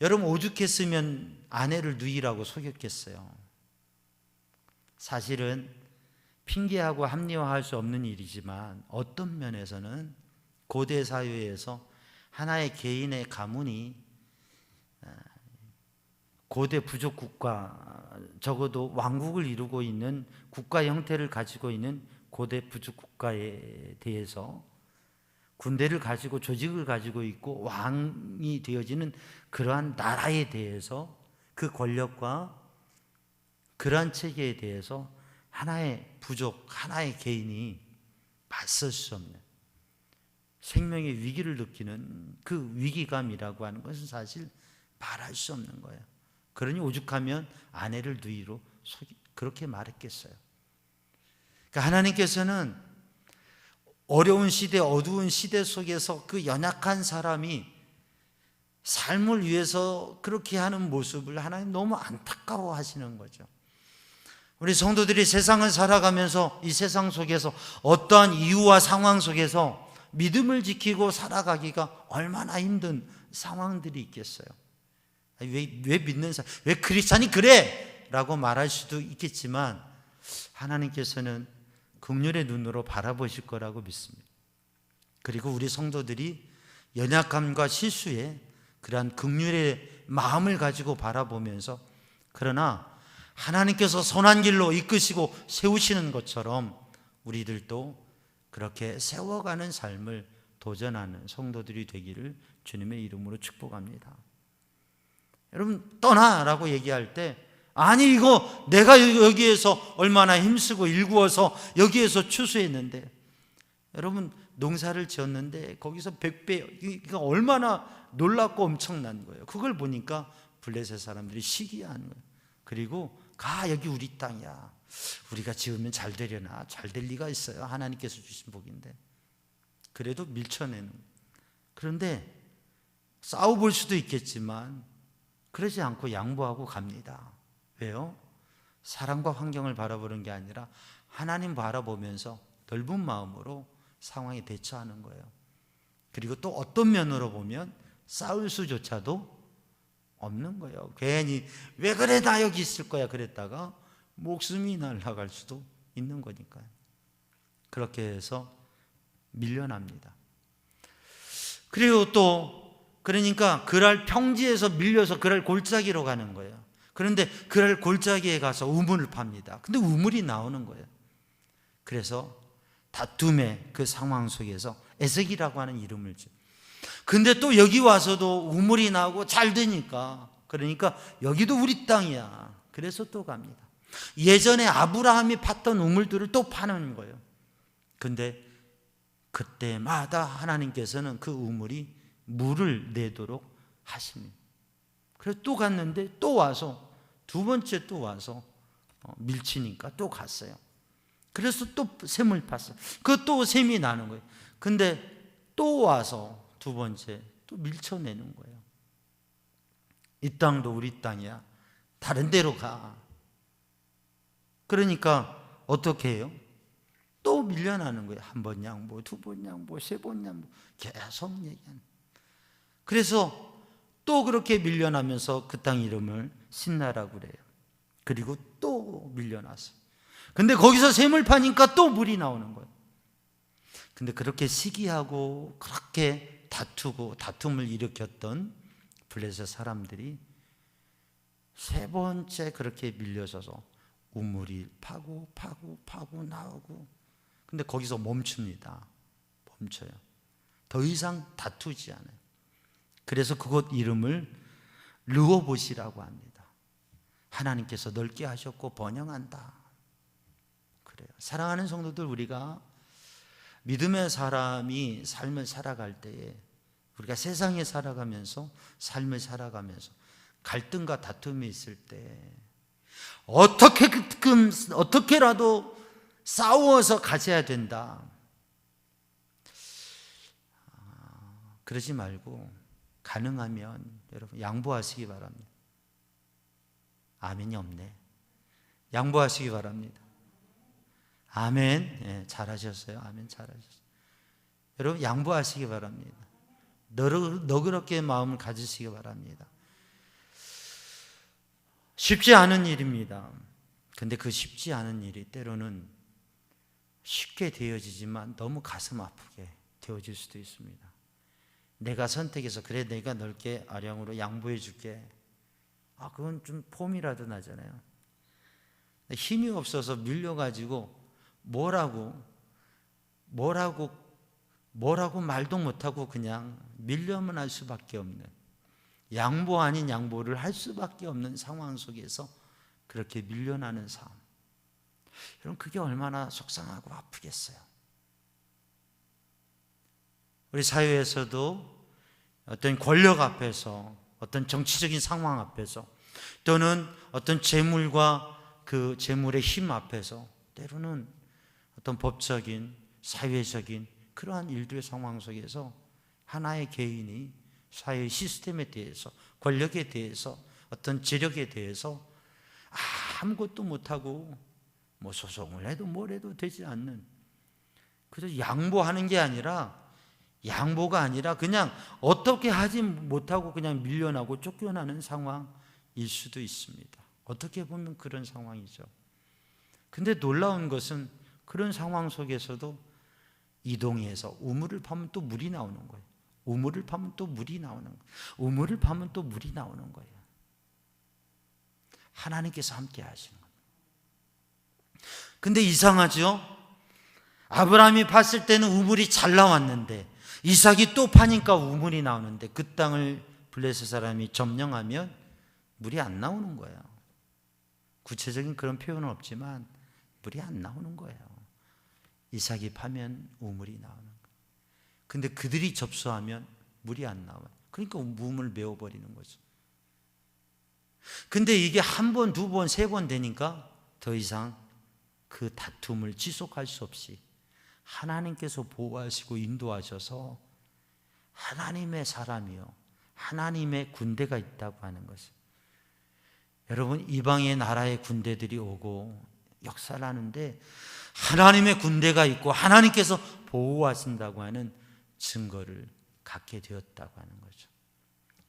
여러분 오죽했으면 아내를 누이라고 속였겠어요. 사실은 핑계하고 합리화할 수 없는 일이지만 어떤 면에서는 고대 사회에서 하나의 개인의 가문이 고대 부족 국가, 적어도 왕국을 이루고 있는 국가 형태를 가지고 있는 고대 부족 국가에 대해서 군대를 가지고 조직을 가지고 있고 왕이 되어지는 그러한 나라에 대해서 그 권력과 그러한 체계에 대해서 하나의 부족, 하나의 개인이 맞설 수 없는 생명의 위기를 느끼는 그 위기감이라고 하는 것은 사실 말할 수 없는 거예요. 그러니 오죽하면 아내를 누이로 그렇게 말했겠어요. 그러니까 하나님께서는 어려운 시대, 어두운 시대 속에서 그 연약한 사람이 삶을 위해서 그렇게 하는 모습을 하나님 너무 안타까워 하시는 거죠. 우리 성도들이 세상을 살아가면서 이 세상 속에서 어떠한 이유와 상황 속에서 믿음을 지키고 살아가기가 얼마나 힘든 상황들이 있겠어요. 왜 믿는 사람, 왜 크리스찬이 그래? 라고 말할 수도 있겠지만 하나님께서는 긍휼의 눈으로 바라보실 거라고 믿습니다. 그리고 우리 성도들이 연약함과 실수에 그러한 긍휼의 마음을 가지고 바라보면서, 그러나 하나님께서 선한 길로 이끄시고 세우시는 것처럼 우리들도 그렇게 세워가는 삶을 도전하는 성도들이 되기를 주님의 이름으로 축복합니다. 여러분, 떠나라고 얘기할 때 아니 이거 내가 여기에서 얼마나 힘쓰고 일구어서 여기에서 추수했는데, 여러분 농사를 지었는데 거기서 100배, 그러니까 얼마나 놀랍고 엄청난 거예요. 그걸 보니까 블레셋 사람들이 시기한 거예요. 그리고 가, 여기 우리 땅이야. 우리가 지으면 잘 되려나? 잘 될 리가 있어요. 하나님께서 주신 복인데. 그래도 밀쳐내는 거예요. 그런데 싸워볼 수도 있겠지만 그러지 않고 양보하고 갑니다. 왜요? 사람과 환경을 바라보는 게 아니라 하나님 바라보면서 넓은 마음으로 상황에 대처하는 거예요. 그리고 또 어떤 면으로 보면 싸울 수조차도 없는 거예요. 괜히 왜 그래, 나 여기 있을 거야 그랬다가 목숨이 날아갈 수도 있는 거니까요. 그렇게 해서 밀려납니다. 그리고 또 그러니까 그랄 평지에서 밀려서 그랄 골짜기로 가는 거예요. 그런데 그랄 골짜기에 가서 우물을 팝니다. 근데 우물이 나오는 거예요. 그래서 다툼의 그 상황 속에서 에색이라고 하는 이름을 줘. 근데 또 여기 와서도 우물이 나오고 잘 되니까, 그러니까 여기도 우리 땅이야. 그래서 또 갑니다. 예전에 아브라함이 팠던 우물들을 또 파는 거예요. 근데 그때마다 하나님께서는 그 우물이 물을 내도록 하십니다. 그래서 또 갔는데 또 와서 두 번째 또 와서 밀치니까 또 갔어요. 그래서 또 샘을 팠어요. 그 또 샘이 나는 거예요. 근데 또 와서 두 번째 또 밀쳐내는 거예요. 이 땅도 우리 땅이야. 다른 데로 가. 그러니까 어떻게 해요? 또 밀려나는 거예요. 한 번 양보, 두 번 양보, 세 번 양보, 계속 얘기하는. 그래서 또 그렇게 밀려나면서 그 땅 이름을 신나라고 그래요. 그리고 또 밀려났어요. 근데 거기서 샘을 파니까 또 물이 나오는 거예요. 근데 그렇게 시기하고 그렇게 다투고 다툼을 일으켰던 블레셋 사람들이 세 번째 그렇게 밀려서서 우물이 파고 나오고, 근데 거기서 멈춥니다. 멈춰요. 더 이상 다투지 않아요. 그래서 그곳 이름을 르호봇이라고 합니다. 하나님께서 넓게 하셨고 번영한다. 그래요. 사랑하는 성도들, 우리가 믿음의 사람이 삶을 살아갈 때에, 우리가 세상에 살아가면서 삶을 살아가면서 갈등과 다툼이 있을 때 어떻게라도 싸워서 가져야 된다. 그러지 말고 가능하면 여러분 양보하시기 바랍니다. 아멘이 없네. 양보하시기 바랍니다. 아멘. 네, 잘하셨어요. 아멘, 잘하셨어요. 여러분 양보하시기 바랍니다. 너그럽게 마음을 가지시기 바랍니다. 쉽지 않은 일입니다. 근데 그 쉽지 않은 일이 때로는 쉽게 되어지지만 너무 가슴 아프게 되어질 수도 있습니다. 내가 선택해서 그래, 내가 넓게 아량으로 양보해 줄게. 그건 좀 폼이라도 나잖아요. 힘이 없어서 밀려가지고 뭐라고 말도 못하고 그냥 밀려만 할 수밖에 없는, 양보 아닌 양보를 할 수밖에 없는 상황 속에서 그렇게 밀려나는 삶. 여러분, 그게 얼마나 속상하고 아프겠어요. 우리 사회에서도 어떤 권력 앞에서, 어떤 정치적인 상황 앞에서, 또는 어떤 재물과 그 재물의 힘 앞에서, 때로는 어떤 법적인, 사회적인 그러한 일들의 상황 속에서 하나의 개인이 사회 시스템에 대해서, 권력에 대해서, 어떤 재력에 대해서 아무것도 못하고 뭐 소송을 해도 뭘 해도 되지 않는, 그래서 양보하는 게 아니라, 양보가 아니라 그냥 어떻게 하지 못하고 그냥 밀려나고 쫓겨나는 상황일 수도 있습니다. 어떻게 보면 그런 상황이죠. 근데 놀라운 것은 그런 상황 속에서도 이동해서 우물을 파면 또 물이 나오는 거예요. 우물을 파면 또 물이 나오는 거예요. 우물을 파면 또 물이 나오는 거예요. 하나님께서 함께 하시는 거예요. 근데 이상하죠? 아브라함이 봤을 때는 우물이 잘 나왔는데 이삭이 또 파니까 우물이 나오는데, 그 땅을 블레셋 사람이 점령하면 물이 안 나오는 거예요. 구체적인 그런 표현은 없지만 물이 안 나오는 거예요. 이삭이 파면 우물이 나오는 거예요. 근데 그들이 접수하면 물이 안 나와요. 그러니까 우물 메워버리는 거죠. 근데 이게 한 번, 두 번, 세 번 되니까 더 이상 그 다툼을 지속할 수 없이 하나님께서 보호하시고 인도하셔서 하나님의 사람이요, 하나님의 군대가 있다고 하는 것을. 여러분, 이방의 나라의 군대들이 오고 역사를 하는데 하나님의 군대가 있고 하나님께서 보호하신다고 하는 증거를 갖게 되었다고 하는 거죠.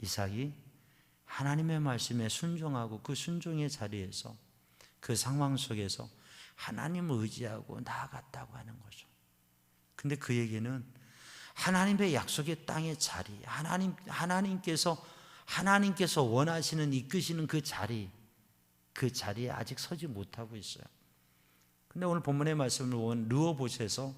이삭이 하나님의 말씀에 순종하고 그 순종의 자리에서, 그 상황 속에서 하나님을 의지하고 나아갔다고 하는 거죠. 근데 그에게는 하나님의 약속의 땅의 자리, 하나님께서 원하시는, 이끄시는 그 자리에 아직 서지 못하고 있어요. 근데 오늘 본문의 말씀을 본 르호봇에서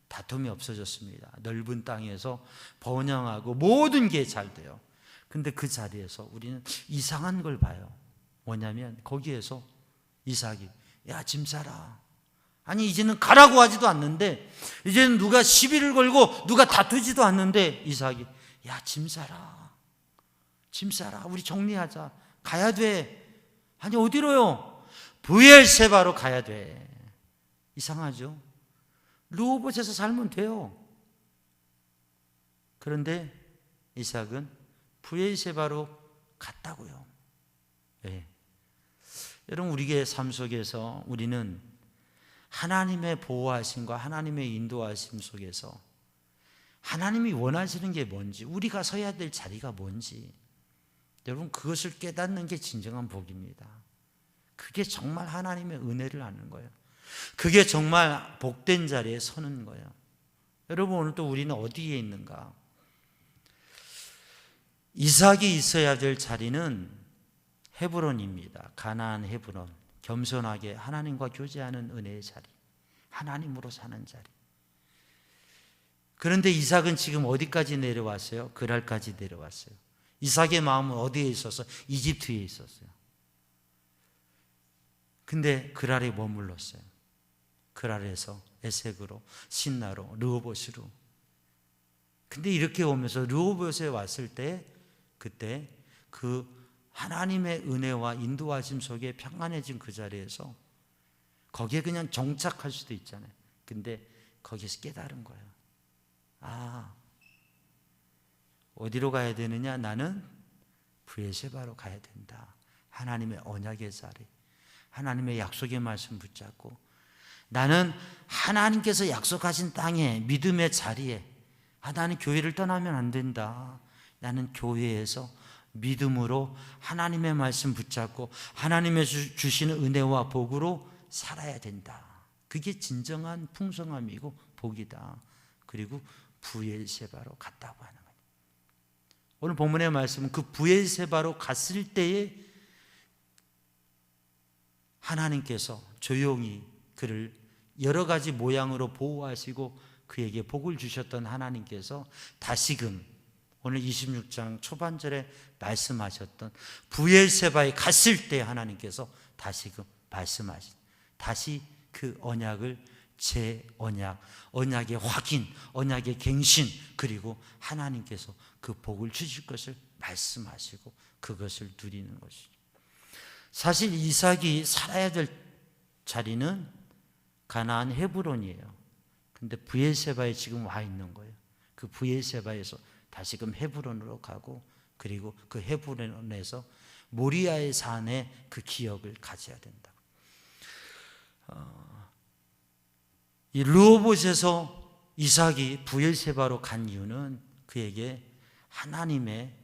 다툼이 없어졌습니다. 넓은 땅에서 번영하고 모든 게 잘 돼요. 근데 그 자리에서 우리는 이상한 걸 봐요. 뭐냐면 거기에서 이삭이, 야, 짐 싸라. 아니, 이제는 가라고 하지도 않는데, 이제는 누가 시비를 걸고 누가 다투지도 않는데 이삭이, 야, 짐 싸라. 짐 싸라. 우리 정리하자. 가야 돼. 아니, 어디로요? 브엘세바로 가야 돼. 이상하죠? 르호봇에서 살면 돼요. 그런데 이삭은 브엘세바로 갔다고요. 네. 여러분, 우리의 삶 속에서 우리는 하나님의 보호하심과 하나님의 인도하심 속에서 하나님이 원하시는 게 뭔지, 우리가 서야 될 자리가 뭔지, 여러분, 그것을 깨닫는 게 진정한 복입니다. 그게 정말 하나님의 은혜를 아는 거예요. 그게 정말 복된 자리에 서는 거예요. 여러분, 오늘 또 우리는 어디에 있는가? 이삭이 있어야 될 자리는 헤브론입니다. 가나안 헤브론. 겸손하게 하나님과 교제하는 은혜의 자리, 하나님으로 사는 자리. 그런데 이삭은 지금 어디까지 내려왔어요? 그랄까지 내려왔어요. 이삭의 마음은 어디에 있었어요? 이집트에 있었어요. 근데 그랄에 머물렀어요. 그랄에서 에색으로, 신나로, 르호봇으로. 근데 이렇게 오면서 르호봇에 왔을 때, 그때 그 하나님의 은혜와 인도하심 속에 평안해진 그 자리에서 거기에 그냥 정착할 수도 있잖아요. 근데 거기서 깨달은 거예요. 아, 어디로 가야 되느냐? 나는 브엘세바로 가야 된다. 하나님의 언약의 자리, 하나님의 약속의 말씀 붙잡고 나는 하나님께서 약속하신 땅에, 믿음의 자리에, 나는 교회를 떠나면 안 된다. 나는 교회에서 믿음으로 하나님의 말씀 붙잡고 하나님의 주시는 은혜와 복으로 살아야 된다. 그게 진정한 풍성함이고 복이다. 그리고 브엘세바로 갔다고 하는 거예요. 오늘 본문의 말씀은 그 브엘세바로 갔을 때에 하나님께서 조용히 그를 여러 가지 모양으로 보호하시고 그에게 복을 주셨던 하나님께서 다시금 오늘 26장 초반절에 말씀하셨던 브엘세바에 갔을 때 하나님께서 다시금 말씀하신, 다시 그 언약을 재언약, 언약의 확인, 언약의 갱신, 그리고 하나님께서 그 복을 주실 것을 말씀하시고 그것을 누리는 것이죠. 사실 이삭이 살아야 될 자리는 가나안 헤브론이에요. 근데 브엘세바에 지금 와 있는 거예요. 그 브엘세바에서 다시금 헤브론으로 가고, 그리고 그 헤브론에서 모리아의 산의 그 기억을 가져야 된다. 이 르호봇에서 이삭이 브엘세바로 간 이유는 그에게 하나님의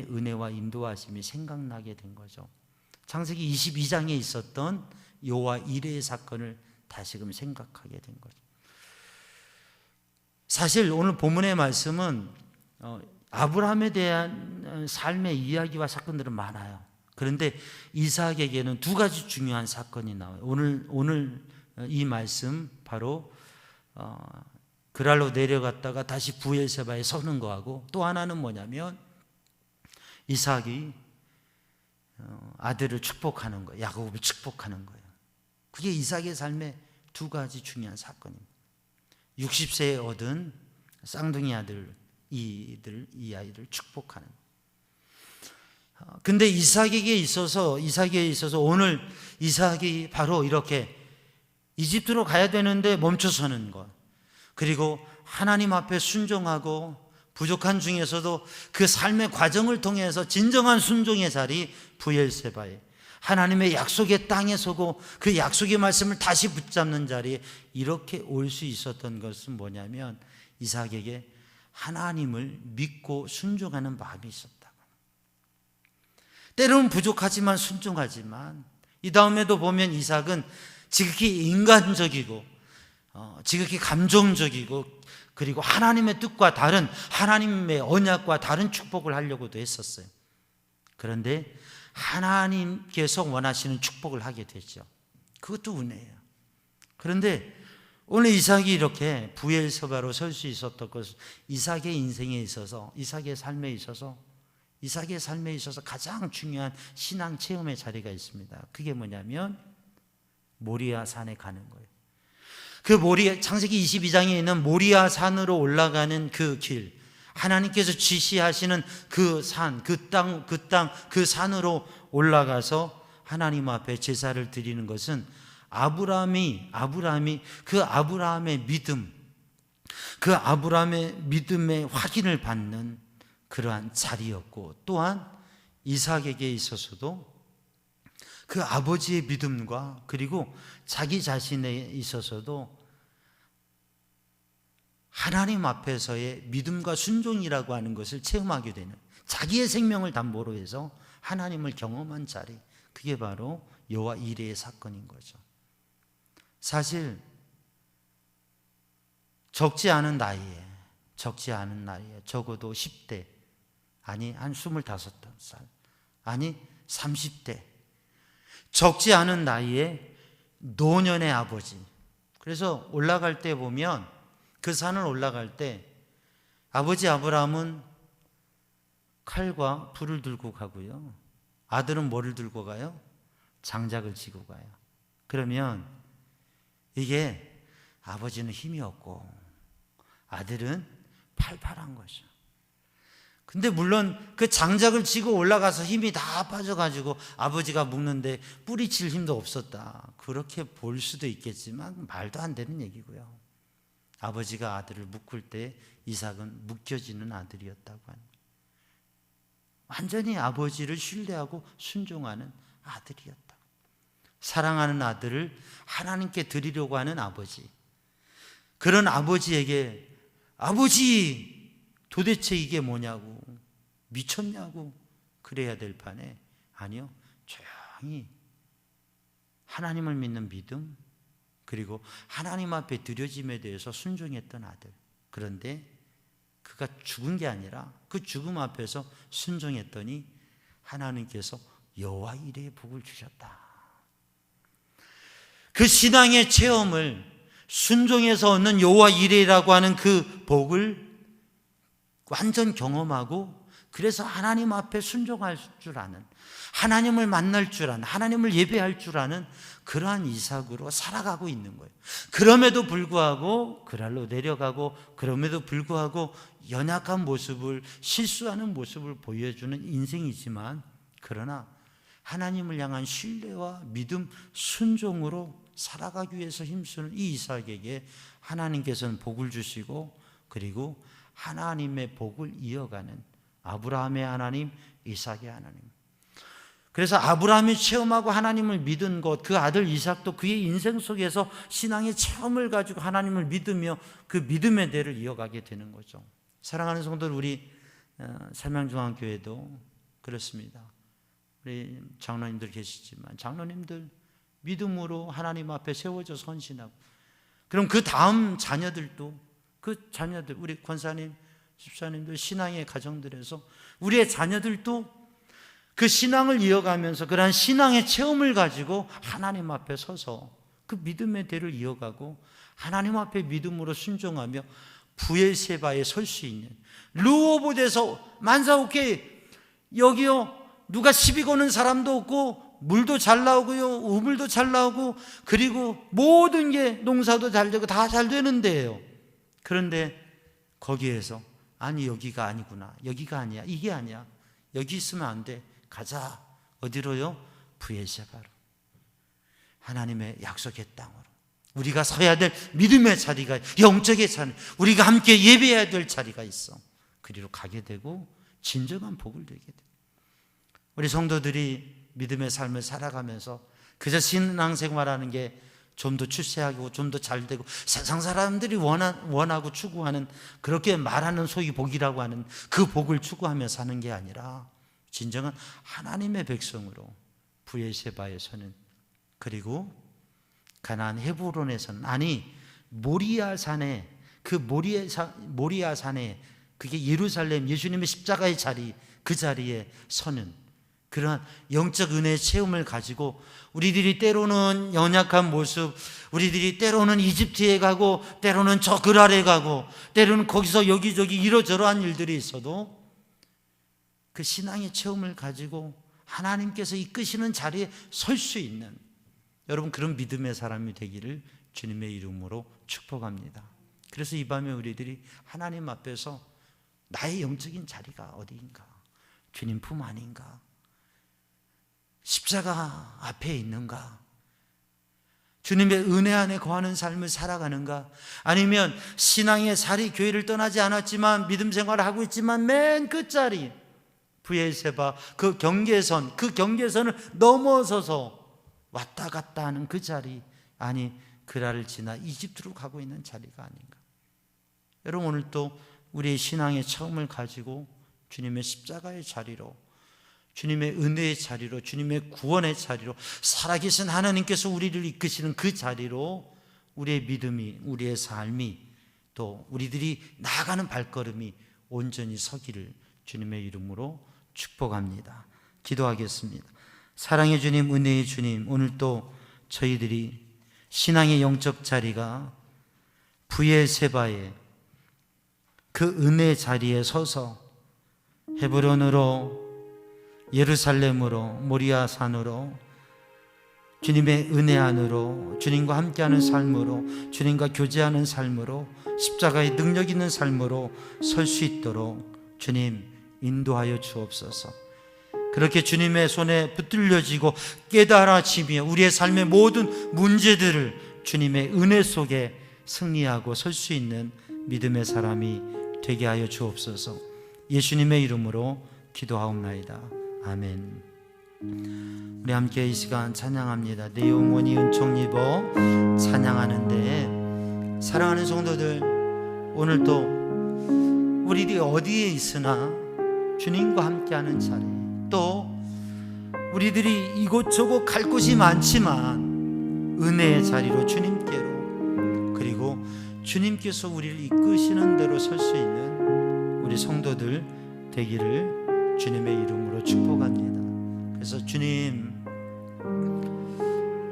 은혜와 인도하심이 생각나게 된 거죠. 창세기 22장에 있었던 여호와 이레의 사건을 다시금 생각하게 된 거죠. 사실 오늘 본문의 말씀은 아브라함에 대한 삶의 이야기와 사건들은 많아요. 그런데 이삭에게는 두 가지 중요한 사건이 나와요. 오늘 이 말씀 바로 그랄로 내려갔다가 다시 브엘세바에 서는 거하고, 또 하나는 뭐냐면 이삭이 아들을 축복하는 거예요. 야곱을 축복하는 거예요. 그게 이삭의 삶의 두 가지 중요한 사건입니다. 60세에 얻은 쌍둥이 아들, 이 아이를 축복하는. 근데 이삭에게 있어서 오늘 이삭이 바로 이렇게 이집트로 가야 되는데 멈춰서는 것, 그리고 하나님 앞에 순종하고 부족한 중에서도 그 삶의 과정을 통해서 진정한 순종의 자리, 브엘세바에 하나님의 약속의 땅에 서고 그 약속의 말씀을 다시 붙잡는 자리에 이렇게 올 수 있었던 것은 뭐냐면 이삭에게 하나님을 믿고 순종하는 마음이 있었다. 때로는 부족하지만 순종하지만, 이 다음에도 보면 이삭은 지극히 인간적이고 지극히 감정적이고, 그리고 하나님의 뜻과 다른, 하나님의 언약과 다른 축복을 하려고도 했었어요. 그런데 하나님께서 원하시는 축복을 하게 되죠. 그것도 은혜예요. 그런데 오늘 이삭이 이렇게 브엘세바로 설 수 있었던 것은 이삭의 인생에 있어서, 이삭의 삶에 있어서 가장 중요한 신앙 체험의 자리가 있습니다. 그게 뭐냐면 모리아 산에 가는 거예요. 그 창세기 22장에 있는 모리아 산으로 올라가는 그 길, 하나님께서 지시하시는 그 산, 그 산으로 올라가서 하나님 앞에 제사를 드리는 것은 아브라함의 믿음의 확인을 받는 그러한 자리였고, 또한 이삭에게 있어서도 그 아버지의 믿음과 그리고 자기 자신에 있어서도 하나님 앞에서의 믿음과 순종이라고 하는 것을 체험하게 되는, 자기의 생명을 담보로 해서 하나님을 경험한 자리, 그게 바로 여호와 이레의 사건인 거죠. 사실 적지 않은 나이에 적어도 10대, 아니 한 25살, 아니 30대, 적지 않은 나이에 노년의 아버지. 그래서 올라갈 때 보면, 그 산을 올라갈 때 아버지 아브라함은 칼과 불을 들고 가고요, 아들은 뭐를 들고 가요? 장작을 지고 가요. 그러면 이게 아버지는 힘이 없고 아들은 팔팔한 거죠. 근데 물론 그 장작을 지고 올라가서 힘이 다 빠져가지고 아버지가 묶는데 뿌리칠 힘도 없었다, 그렇게 볼 수도 있겠지만 말도 안 되는 얘기고요. 아버지가 아들을 묶을 때 이삭은 묶여지는 아들이었다고 합니다. 완전히 아버지를 신뢰하고 순종하는 아들이었다. 사랑하는 아들을 하나님께 드리려고 하는 아버지, 그런 아버지에게 아버지 도대체 이게 뭐냐고, 미쳤냐고 그래야 될 판에, 아니요, 조용히 하나님을 믿는 믿음, 그리고 하나님 앞에 드려짐에 대해서 순종했던 아들. 그런데 그가 죽은 게 아니라 그 죽음 앞에서 순종했더니 하나님께서 여호와 이레의 복을 주셨다. 그 신앙의 체험을, 순종해서 얻는 여호와 이레라고 하는 그 복을 완전 경험하고, 그래서 하나님 앞에 순종할 줄 아는, 하나님을 만날 줄 아는, 하나님을 예배할 줄 아는 그러한 이삭으로 살아가고 있는 거예요. 그럼에도 불구하고 그랄로 내려가고, 그럼에도 불구하고 연약한 모습을, 실수하는 모습을 보여주는 인생이지만, 그러나 하나님을 향한 신뢰와 믿음, 순종으로 살아가기 위해서 힘쓰는 이 이삭에게 하나님께서는 복을 주시고, 그리고 하나님의 복을 이어가는 아브라함의 하나님, 이삭의 하나님. 그래서 아브라함이 체험하고 하나님을 믿은 것, 그 아들 이삭도 그의 인생 속에서 신앙의 체험을 가지고 하나님을 믿으며 그 믿음의 대를 이어가게 되는 거죠. 사랑하는 성도들, 우리 삼양중앙교회도 그렇습니다. 우리 장로님들 계시지만 장로님들 믿음으로 하나님 앞에 세워져 헌신하고, 그럼 그 다음 자녀들도, 그 자녀들, 우리 권사님, 집사님들, 신앙의 가정들에서 우리의 자녀들도 그 신앙을 이어가면서 그러한 신앙의 체험을 가지고 하나님 앞에 서서 그 믿음의 대를 이어가고 하나님 앞에 믿음으로 순종하며 브엘세바에 설 수 있는, 르호봇에서 만사오케이, 여기요 누가 시비 거는 사람도 없고 물도 잘 나오고요, 우물도 잘 나오고, 그리고 모든 게 농사도 잘 되고 다 잘 되는 데예요. 그런데 거기에서 아니 여기가 아니구나, 여기가 아니야, 이게 아니야, 여기 있으면 안 돼, 가자. 어디로요? 브에세바로. 하나님의 약속의 땅으로. 우리가 서야 될 믿음의 자리가, 영적의 자리, 우리가 함께 예배해야 될 자리가 있어. 그리로 가게 되고 진정한 복을 누리게 돼. 우리 성도들이 믿음의 삶을 살아가면서 그저 신앙생활하는 게 좀 더 출세하고 좀 더 잘 되고 세상 사람들이 원하고 추구하는, 그렇게 말하는 소위 복이라고 하는 그 복을 추구하며 사는 게 아니라 진정한 하나님의 백성으로 브에세바에서는, 그리고 가나안 헤브론에서는, 아니 모리아산에, 그 모리아산에, 그게 예루살렘 예수님의 십자가의 자리, 그 자리에 서는 그러한 영적 은혜의 체험을 가지고 우리들이 때로는 연약한 모습, 우리들이 때로는 이집트에 가고 때로는 저 그랄에 가고 때로는 거기서 여기저기 이러저러한 일들이 있어도 그 신앙의 체험을 가지고 하나님께서 이끄시는 자리에 설 수 있는, 여러분 그런 믿음의 사람이 되기를 주님의 이름으로 축복합니다. 그래서 이 밤에 우리들이 하나님 앞에서 나의 영적인 자리가 어디인가, 주님 품 아닌가, 십자가 앞에 있는가, 주님의 은혜 안에 거하는 삶을 살아가는가, 아니면 신앙의 자리, 교회를 떠나지 않았지만 믿음 생활을 하고 있지만 맨 끝자리 브에세바, 그 경계선, 그 경계선을 넘어서서 왔다 갔다 하는 그 자리, 아니 그랄을 지나 이집트로 가고 있는 자리가 아닌가. 여러분 오늘 또 우리의 신앙의 처음을 가지고 주님의 십자가의 자리로, 주님의 은혜의 자리로, 주님의 구원의 자리로, 살아계신 하나님께서 우리를 이끄시는 그 자리로 우리의 믿음이, 우리의 삶이, 또 우리들이 나아가는 발걸음이 온전히 서기를 주님의 이름으로 축복합니다. 기도하겠습니다. 사랑의 주님, 은혜의 주님, 오늘 또 저희들이 신앙의 영적 자리가 브에세바의 그 은혜의 자리에 서서 헤브론으로, 예루살렘으로, 모리아산으로, 주님의 은혜 안으로, 주님과 함께하는 삶으로, 주님과 교제하는 삶으로, 십자가의 능력 있는 삶으로 설 수 있도록 주님 인도하여 주옵소서. 그렇게 주님의 손에 붙들려지고 깨달아지며 우리의 삶의 모든 문제들을 주님의 은혜 속에 승리하고 설 수 있는 믿음의 사람이 되게 하여 주옵소서. 예수님의 이름으로 기도하옵나이다. 아멘. 우리 함께 이 시간 찬양합니다. 내 영혼이 은총 입어 찬양하는데, 사랑하는 성도들, 오늘도 우리들이 어디에 있으나 주님과 함께하는 자리, 또 우리들이 이곳저곳 갈 곳이 많지만 은혜의 자리로 주님께로, 그리고 주님께서 우리를 이끄시는 대로 설 수 있는 우리 성도들 되기를 주님의 이름으로 축복합니다. 그래서 주님,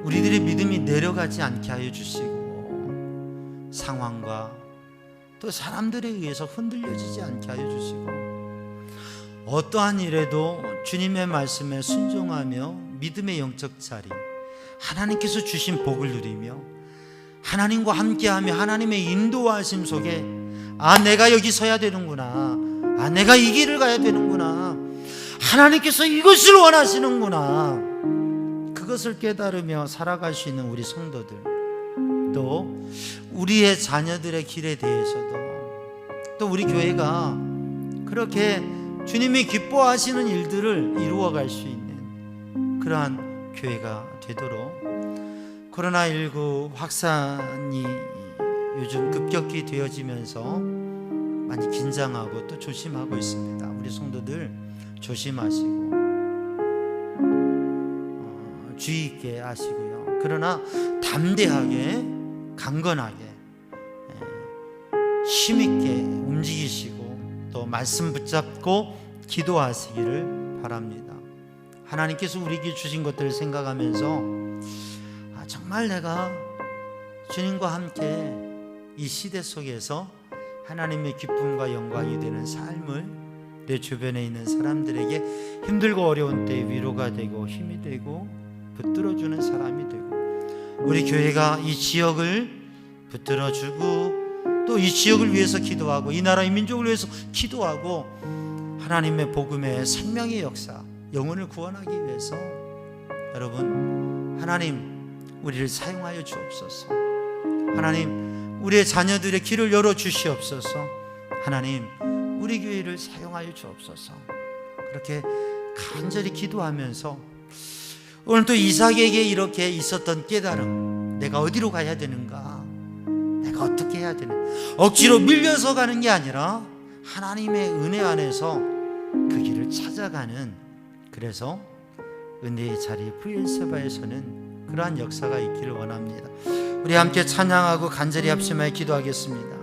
우리들의 믿음이 내려가지 않게 하여 주시고, 상황과 또 사람들에 의해서 흔들려지지 않게 하여 주시고, 어떠한 일에도 주님의 말씀에 순종하며 믿음의 영적 자리, 하나님께서 주신 복을 누리며 하나님과 함께하며 하나님의 인도하심 속에, 아 내가 여기 서야 되는구나, 아 내가 이 길을 가야 되는구나, 하나님께서 이것을 원하시는구나, 그것을 깨달으며 살아갈 수 있는 우리 성도들, 또 우리의 자녀들의 길에 대해서도, 또 우리 교회가 그렇게 주님이 기뻐하시는 일들을 이루어갈 수 있는 그러한 교회가 되도록, 코로나19 확산이 요즘 급격히 되어지면서 많이 긴장하고 또 조심하고 있습니다. 우리 성도들 조심하시고 주의 있게 하시고요. 그러나 담대하게, 강건하게, 힘있게 움직이시고 또 말씀 붙잡고 기도하시기를 바랍니다. 하나님께서 우리에게 주신 것들을 생각하면서 정말 내가 주님과 함께 이 시대 속에서 하나님의 기쁨과 영광이 되는 삶을 내 주변에 있는 사람들에게 힘들고 어려운 때 위로가 되고 힘이 되고 붙들어주는 사람이 되고, 우리 교회가 이 지역을 붙들어주고 또 이 지역을 위해서 기도하고 이 나라 이 민족을 위해서 기도하고 하나님의 복음의 생명의 역사, 영혼을 구원하기 위해서 여러분, 하나님 우리를 사용하여 주옵소서. 하나님 우리의 자녀들의 길을 열어 주시옵소서. 하나님 우리 교회를 사용하여 주옵소서. 그렇게 간절히 기도하면서 오늘 또 이삭에게 이렇게 있었던 깨달음, 내가 어디로 가야 되는가, 내가 어떻게 해야 되는가, 억지로 밀려서 가는 게 아니라 하나님의 은혜 안에서 그 길을 찾아가는, 그래서 은혜의 자리 브엘세바에서는 그러한 역사가 있기를 원합니다. 우리 함께 찬양하고 간절히 합심하여 기도하겠습니다.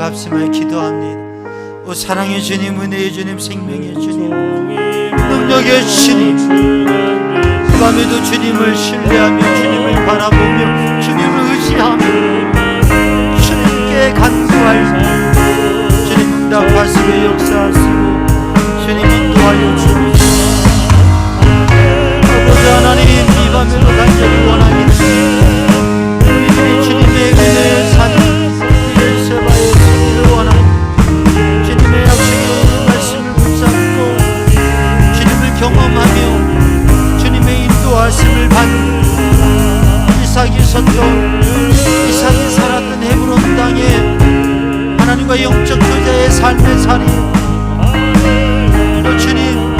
합심하여 기도합니다. 오 사랑의 주님, 은혜의 주님, 생명의 주님, 능력의 주님, 이 밤에도 주님을 신뢰하며 주님을 바라보며 주님을 의지하며 주님께 간구할 주님 응답하시고 역사하시고 주님 인도하여 주시옵소서. 아버지 하나님, 이 밤에도 간절히 원하기를 우리들이 주님의 은혜의 산 브엘세바의 승리를 원하고 주님의 약속의 말씀을 붙잡고 주님을 경험하며 주님의 인도하심을 받는 이삭이 섰던 이삭이 살았던 헤브론 땅에 하나님과 영적 교제의 삶의 자리, 또 주님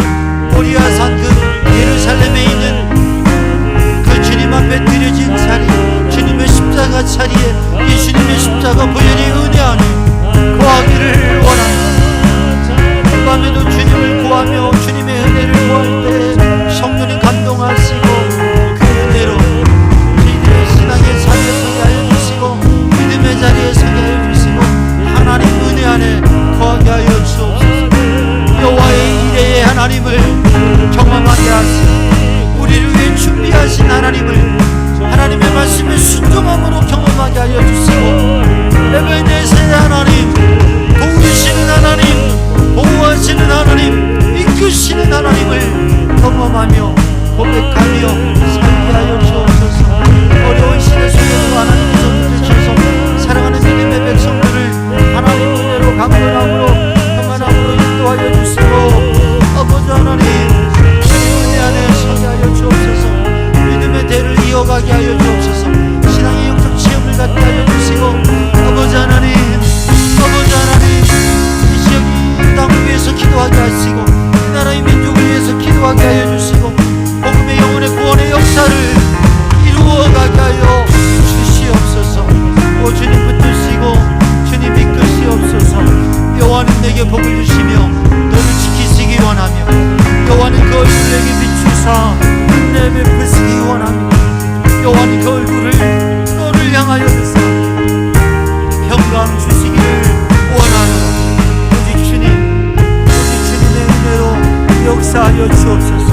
주시하여 주옵소서.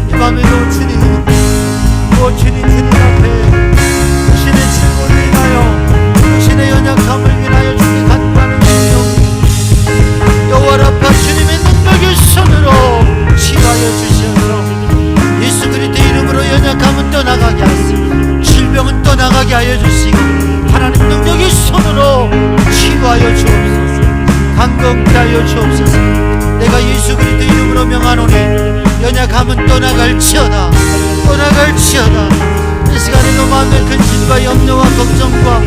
이 밤에도 주님, 주님 앞에 신의 질고를 인하여 신의 연약함을 인하여 주님 간구하는 심령 여호와 라파 주님의 능력의 손으로 치유하여 주시옵소서. 예수 그리스도의 이름으로 연약함은 떠나가게 하시고 질병은 떠나가게 하여 주시고 하나님 능력의 손으로 치유하여 주옵소서. 강건케 하여 주옵소서. 내가 예수 그리스도의 이름으로 명하노니 연약함은 떠나갈지어다. 떠나갈지어다. 이 시간에도 마음의 근심과 염려와 걱정과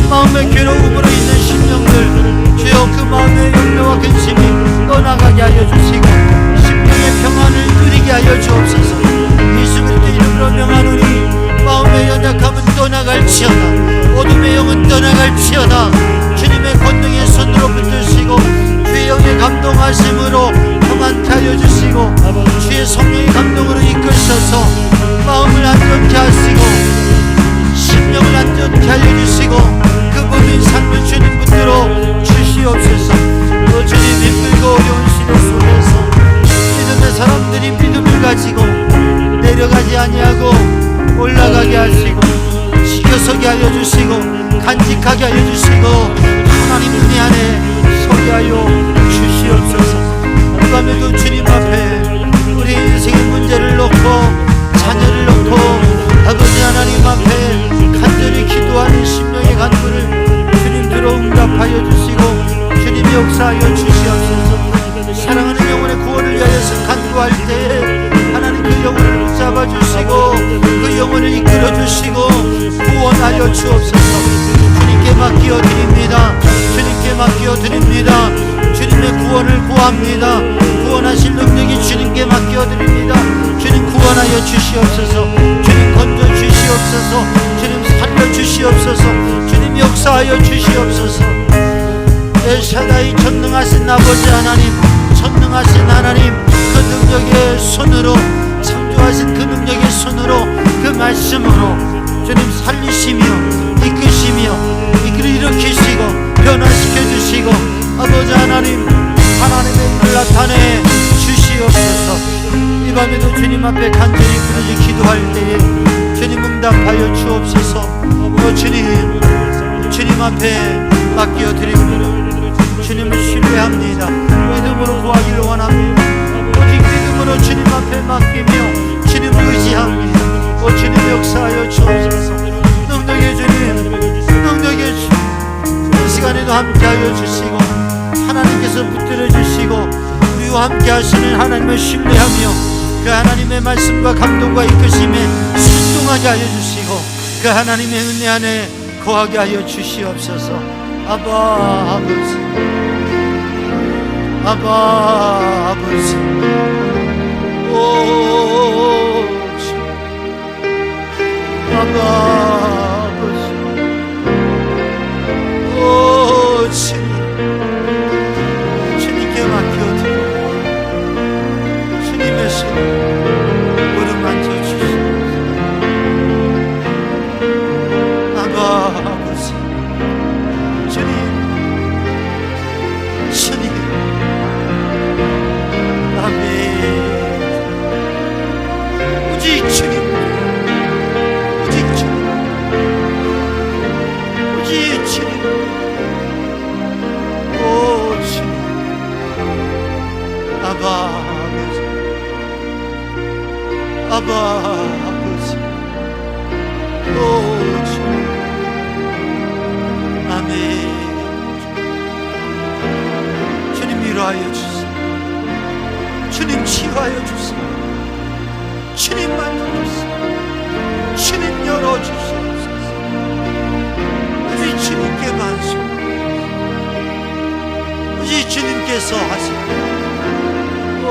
마음의 괴로움으로 있는 심령들 주여 그 마음의 염려와 근심이 떠나가게 하여 주시고 심령의 평안을 누리게 하여 주옵소서. 예수 그리스도 이름으로 명하노니 마음의 연약함은 떠나갈지어다. 어둠의 영은 떠나갈지어다. 주님의 권능의 손으로 붙드시고 주의 영의 감동하심으로 평안케 하여 주시고 주의 성령의 감동으로 이끌셔서 마음을 안전케 하시고 심령을 안전케 하여 주시고 그 모든 삶을 주님 붙들어 주시옵소서. 또 주님 힘들고 어려운 시대 속에서 믿음의 사람들이 믿음을 가지고 내려가지 아니하고 올라가게 하시고 지켜서게 하여 주시고 간직하게 하여 주시고 하나님 은혜 안에 서게 하여 주시옵소서. 이 밤에도 주님 앞에 우리 인생의 문제를 놓고 자녀를 놓고 아버지 하나님 앞에 간절히 기도하는 심령의 간구를 주님 들어 응답하여 주시고 주님이 역사하여 주시옵소서. 사랑하는 영혼의 구원을 위하여서 간구할 때에 하나님 그 영혼을 붙잡아 주시고 그 영혼을 이끌어 주시고 구원하여 주옵소서. 주님께 맡겨 드립니다. 주님께 맡겨 드립니다. 주님의 구원을 구합니다. 구원하실 능력이 주님께 맡겨 드립니다. 주님 구원하여 주시옵소서. 주님 건져 주시옵소서. 주님 살려 주시옵소서. 주님 역사하여 주시옵소서. 엘샤다이 전능하신 아버지 하나님, 전능하신 하나님, 그 능력의 손으로 창조하신 그 능력의 손으로 그 말씀으로 주님 살리시며 이끄시며 일으키시고 변화시켜 주시고 아버지 하나님 하나님의 일을 나타내 주시옵소서. 이 밤에도 주님 앞에 간절히 부르짖 기도할 때에 주님 응답하여 주옵소서. 주님 앞에 맡겨 드립니다. 주님을 신뢰합니다. 믿음으로 구하기를 원합니다. 오직 믿음으로 주님 앞에 맡기며 주님을 의지합니다. 주님 역사하여 주옵소서. 능력의 주님, 능력의 주님, 이 시간에도 함께하여 주시고 하나님께서 붙들어 주시고 우리와 함께 하시는 하나님을 신뢰하며 그 하나님의 말씀과 감동과 이끄심에 순종하게 하여 주시고 그 하나님의 은혜 안에 거하게 하여 주시옵소서. 아바 아버지, 아바 아버지, 오 아바 아버지, 오 주님께 맡겨드리고 주님의 손을 어루만져 주시옵소서. 아바 아버지, 주님 아멘. 오직 주님, 오직 주님, 오직 주님, 오 주님, 아바 아버지, 아바 아버지, 오 주님, 아멘. 주님 위로하여 주시옵소서. 주님 치유하여 주시옵소서. 주님 만져주시옵소서. 주님 열어주시옵소서. 오직 주님께 만족, 오직 주님께서 하시옵소서. 오